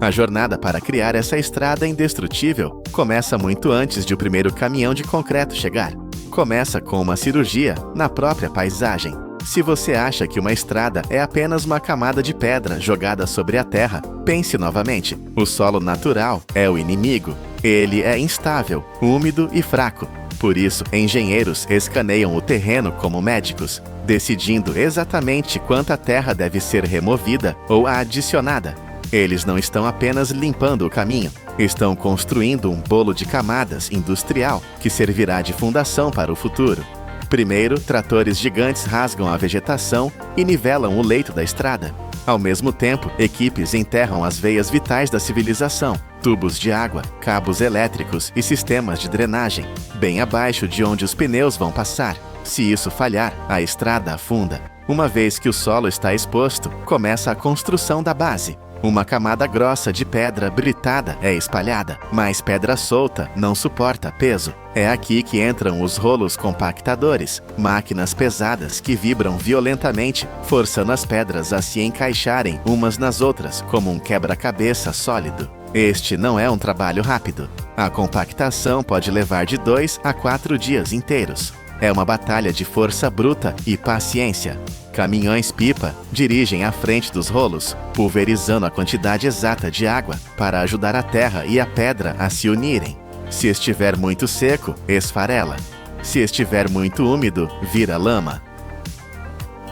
Speaker 1: A jornada para criar essa estrada indestrutível começa muito antes de o primeiro caminhão de concreto chegar. Começa com uma cirurgia na própria paisagem. Se você acha que uma estrada é apenas uma camada de pedra jogada sobre a terra, pense novamente. O solo natural é o inimigo. Ele é instável, úmido e fraco. Por isso, engenheiros escaneiam o terreno como médicos, decidindo exatamente quanta terra deve ser removida ou adicionada. Eles não estão apenas limpando o caminho, estão construindo um bolo de camadas industrial que servirá de fundação para o futuro. Primeiro, tratores gigantes rasgam a vegetação e nivelam o leito da estrada. Ao mesmo tempo, equipes enterram as veias vitais da civilização, tubos de água, cabos elétricos e sistemas de drenagem, bem abaixo de onde os pneus vão passar. Se isso falhar, a estrada afunda. Uma vez que o solo está exposto, começa a construção da base. Uma camada grossa de pedra britada é espalhada, mas pedra solta não suporta peso. É aqui que entram os rolos compactadores, máquinas pesadas que vibram violentamente, forçando as pedras a se encaixarem umas nas outras como um quebra-cabeça sólido. Este não é um trabalho rápido. A compactação pode levar de 2 a 4 dias inteiros. É uma batalha de força bruta e paciência. Caminhões-pipa dirigem à frente dos rolos, pulverizando a quantidade exata de água para ajudar a terra e a pedra a se unirem. Se estiver muito seco, esfarela. Se estiver muito úmido, vira lama.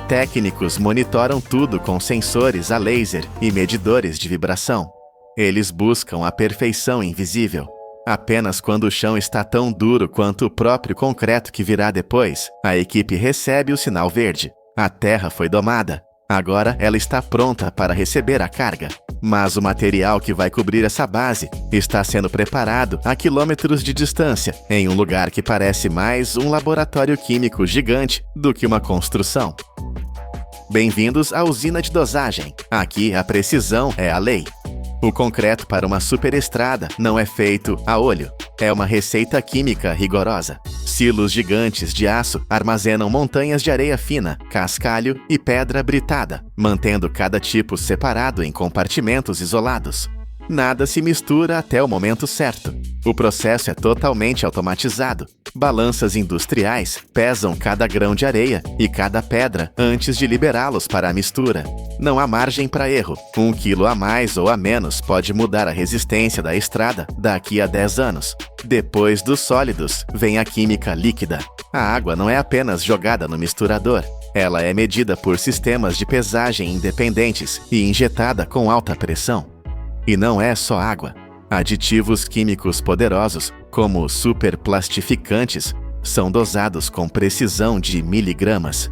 Speaker 1: Técnicos monitoram tudo com sensores a laser e medidores de vibração. Eles buscam a perfeição invisível. Apenas quando o chão está tão duro quanto o próprio concreto que virá depois, a equipe recebe o sinal verde. A terra foi domada. Agora ela está pronta para receber a carga. Mas o material que vai cobrir essa base está sendo preparado a quilômetros de distância, em um lugar que parece mais um laboratório químico gigante do que uma construção. Bem-vindos à usina de dosagem. Aqui a precisão é a lei. O concreto para uma superestrada não é feito a olho. É uma receita química rigorosa. Silos gigantes de aço armazenam montanhas de areia fina, cascalho e pedra britada, mantendo cada tipo separado em compartimentos isolados. Nada se mistura até o momento certo. O processo é totalmente automatizado. Balanças industriais pesam cada grão de areia e cada pedra antes de liberá-los para a mistura. Não há margem para erro. 1 quilo a mais ou a menos pode mudar a resistência da estrada daqui a 10 anos. Depois dos sólidos, vem a química líquida. A água não é apenas jogada no misturador. Ela é medida por sistemas de pesagem independentes e injetada com alta pressão. E não é só água. Aditivos químicos poderosos, como superplastificantes, são dosados com precisão de miligramas.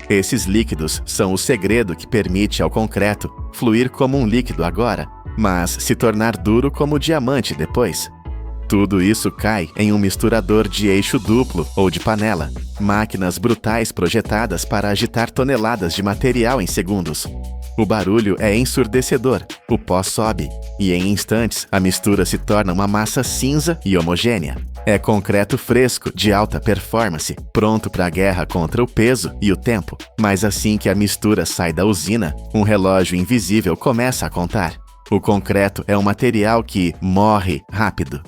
Speaker 1: Esses líquidos são o segredo que permite ao concreto fluir como um líquido agora, mas se tornar duro como diamante depois. Tudo isso cai em um misturador de eixo duplo ou de panela, máquinas brutais projetadas para agitar toneladas de material em segundos. O barulho é ensurdecedor, o pó sobe, e em instantes a mistura se torna uma massa cinza e homogênea. É concreto fresco, de alta performance, pronto para a guerra contra o peso e o tempo. Mas assim que a mistura sai da usina, um relógio invisível começa a contar. O concreto é um material que morre rápido.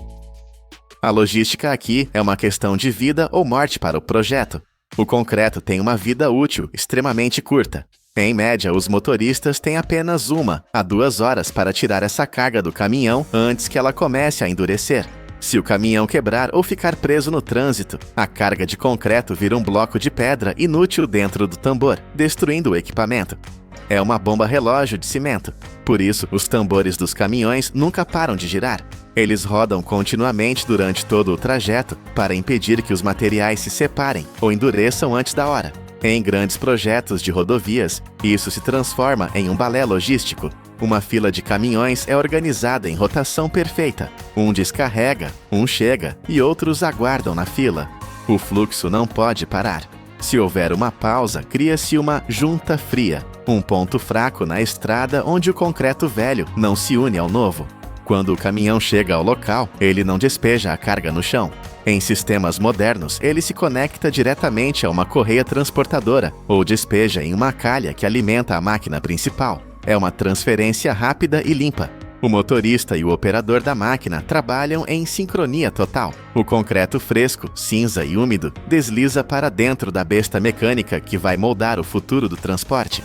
Speaker 1: A logística aqui é uma questão de vida ou morte para o projeto. O concreto tem uma vida útil extremamente curta. Em média, os motoristas têm apenas 1 a 2 horas para tirar essa carga do caminhão antes que ela comece a endurecer. Se o caminhão quebrar ou ficar preso no trânsito, a carga de concreto vira um bloco de pedra inútil dentro do tambor, destruindo o equipamento. É uma bomba relógio de cimento. Por isso, os tambores dos caminhões nunca param de girar. Eles rodam continuamente durante todo o trajeto para impedir que os materiais se separem ou endureçam antes da hora. Em grandes projetos de rodovias, isso se transforma em um balé logístico. Uma fila de caminhões é organizada em rotação perfeita. Um descarrega, um chega e outros aguardam na fila. O fluxo não pode parar. Se houver uma pausa, cria-se uma junta fria, um ponto fraco na estrada onde o concreto velho não se une ao novo. Quando o caminhão chega ao local, ele não despeja a carga no chão. Em sistemas modernos, ele se conecta diretamente a uma correia transportadora ou despeja em uma calha que alimenta a máquina principal. É uma transferência rápida e limpa. O motorista e o operador da máquina trabalham em sincronia total. O concreto fresco, cinza e úmido desliza para dentro da besta mecânica que vai moldar o futuro do transporte.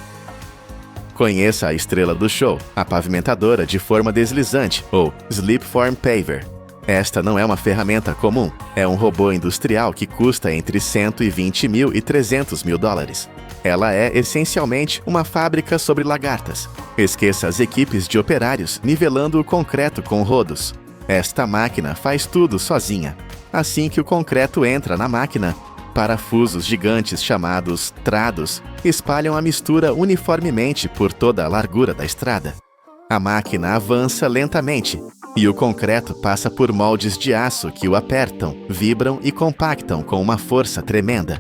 Speaker 1: Conheça a estrela do show, a pavimentadora de forma deslizante, ou Slipform Paver. Esta não é uma ferramenta comum, é um robô industrial que custa entre 120 mil e 300 mil dólares. Ela é, essencialmente, uma fábrica sobre lagartas. Esqueça as equipes de operários nivelando o concreto com rodos. Esta máquina faz tudo sozinha. Assim que o concreto entra na máquina, parafusos gigantes chamados trados espalham a mistura uniformemente por toda a largura da estrada. A máquina avança lentamente e o concreto passa por moldes de aço que o apertam, vibram e compactam com uma força tremenda.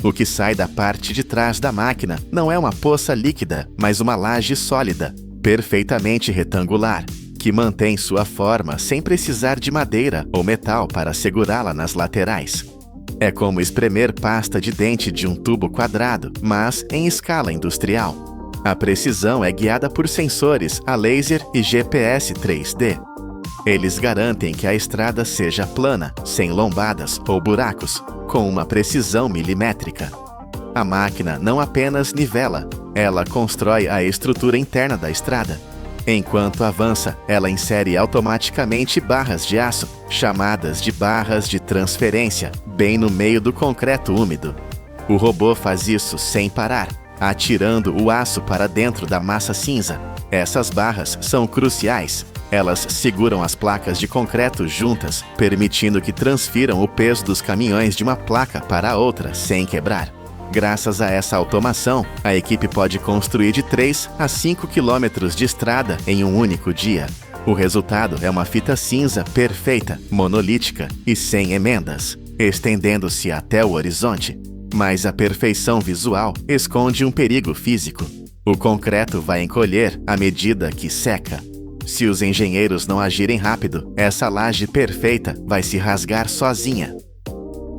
Speaker 1: O que sai da parte de trás da máquina não é uma poça líquida, mas uma laje sólida, perfeitamente retangular, que mantém sua forma sem precisar de madeira ou metal para segurá-la nas laterais. É como espremer pasta de dente de um tubo quadrado, mas em escala industrial. A precisão é guiada por sensores a laser e GPS 3D. Eles garantem que a estrada seja plana, sem lombadas ou buracos, com uma precisão milimétrica. A máquina não apenas nivela, ela constrói a estrutura interna da estrada. Enquanto avança, ela insere automaticamente barras de aço, chamadas de barras de transferência, bem no meio do concreto úmido. O robô faz isso sem parar, atirando o aço para dentro da massa cinza. Essas barras são cruciais. Elas seguram as placas de concreto juntas, permitindo que transfiram o peso dos caminhões de uma placa para a outra sem quebrar. Graças a essa automação, a equipe pode construir de 3 a 5 quilômetros de estrada em um único dia. O resultado é uma fita cinza perfeita, monolítica e sem emendas, estendendo-se até o horizonte. Mas a perfeição visual esconde um perigo físico. O concreto vai encolher à medida que seca. Se os engenheiros não agirem rápido, essa laje perfeita vai se rasgar sozinha.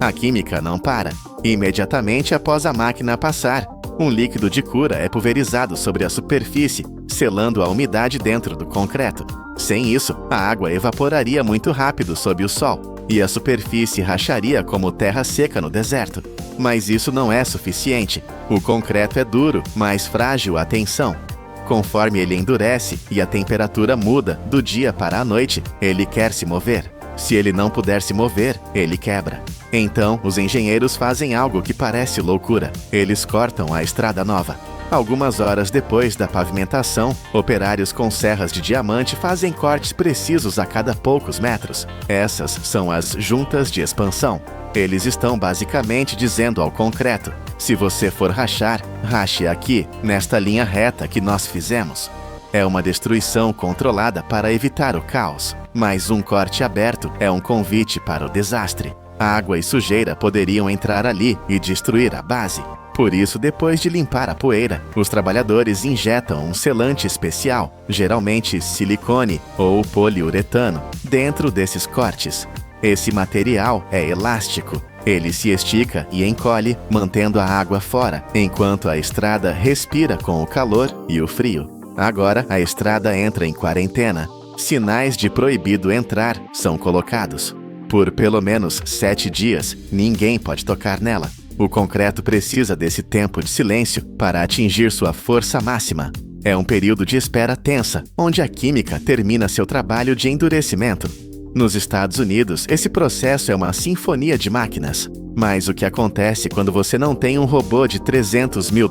Speaker 1: A química não para. Imediatamente após a máquina passar, um líquido de cura é pulverizado sobre a superfície, selando a umidade dentro do concreto. Sem isso, a água evaporaria muito rápido sob o sol, e a superfície racharia como terra seca no deserto. Mas isso não é suficiente. O concreto é duro, mas frágil à tensão. Conforme ele endurece e a temperatura muda do dia para a noite, ele quer se mover. Se ele não puder se mover, ele quebra. Então, os engenheiros fazem algo que parece loucura. Eles cortam a estrada nova. Algumas horas depois da pavimentação, operários com serras de diamante fazem cortes precisos a cada poucos metros. Essas são as juntas de expansão. Eles estão basicamente dizendo ao concreto: se você for rachar, rache aqui, nesta linha reta que nós fizemos. É uma destruição controlada para evitar o caos, mas um corte aberto é um convite para o desastre. Água e sujeira poderiam entrar ali e destruir a base. Por isso, depois de limpar a poeira, os trabalhadores injetam um selante especial, geralmente silicone ou poliuretano, dentro desses cortes. Esse material é elástico. Ele se estica e encolhe, mantendo a água fora, enquanto a estrada respira com o calor e o frio. Agora, a estrada entra em quarentena. Sinais de proibido entrar são colocados. Por pelo menos 7 dias, ninguém pode tocar nela. O concreto precisa desse tempo de silêncio para atingir sua força máxima. É um período de espera tensa, onde a química termina seu trabalho de endurecimento. Nos Estados Unidos, esse processo é uma sinfonia de máquinas. Mas o que acontece quando você não tem um robô de $300 mil?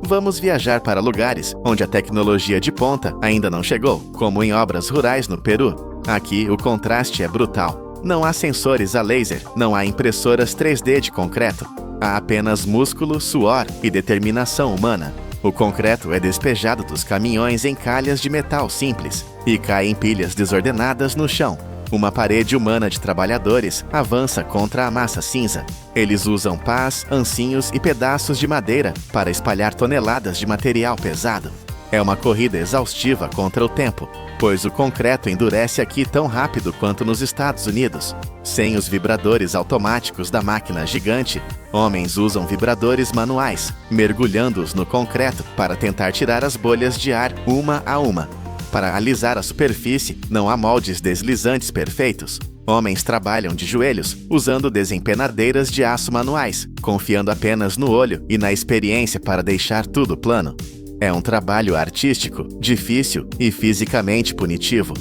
Speaker 1: Vamos viajar para lugares onde a tecnologia de ponta ainda não chegou, como em obras rurais no Peru. Aqui, o contraste é brutal. Não há sensores a laser, não há impressoras 3D de concreto. Há apenas músculo, suor e determinação humana. O concreto é despejado dos caminhões em calhas de metal simples e cai em pilhas desordenadas no chão. Uma parede humana de trabalhadores avança contra a massa cinza. Eles usam pás, ancinhos e pedaços de madeira para espalhar toneladas de material pesado. É uma corrida exaustiva contra o tempo, pois o concreto endurece aqui tão rápido quanto nos Estados Unidos. Sem os vibradores automáticos da máquina gigante, homens usam vibradores manuais, mergulhando-os no concreto para tentar tirar as bolhas de ar uma a uma. Para alisar a superfície, não há moldes deslizantes perfeitos. Homens trabalham de joelhos, usando desempenadeiras de aço manuais, confiando apenas no olho e na experiência para deixar tudo plano. É um trabalho artístico, difícil e fisicamente punitivo.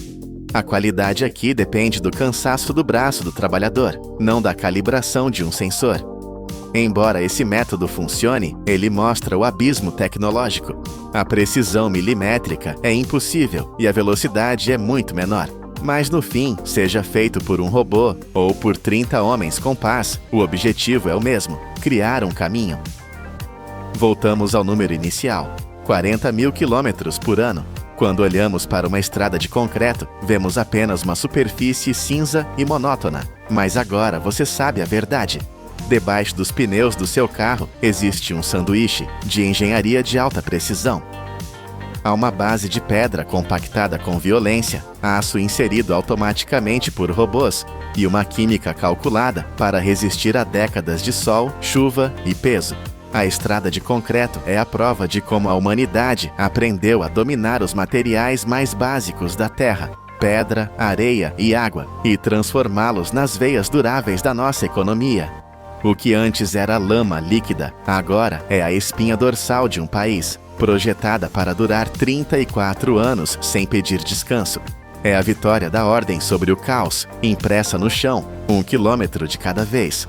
Speaker 1: A qualidade aqui depende do cansaço do braço do trabalhador, não da calibração de um sensor. Embora esse método funcione, ele mostra o abismo tecnológico. A precisão milimétrica é impossível e a velocidade é muito menor. Mas no fim, seja feito por um robô ou por 30 homens com pás, o objetivo é o mesmo: criar um caminho. Voltamos ao número inicial: 40 mil quilômetros por ano. Quando olhamos para uma estrada de concreto, vemos apenas uma superfície cinza e monótona. Mas agora você sabe a verdade. Debaixo dos pneus do seu carro existe um sanduíche de engenharia de alta precisão. Há uma base de pedra compactada com violência, aço inserido automaticamente por robôs e uma química calculada para resistir a décadas de sol, chuva e peso. A estrada de concreto é a prova de como a humanidade aprendeu a dominar os materiais mais básicos da Terra, pedra, areia e água, e transformá-los nas veias duráveis da nossa economia. O que antes era lama líquida, agora é a espinha dorsal de um país, projetada para durar 34 anos sem pedir descanso. É a vitória da ordem sobre o caos, impressa no chão, 1 quilômetro de cada vez.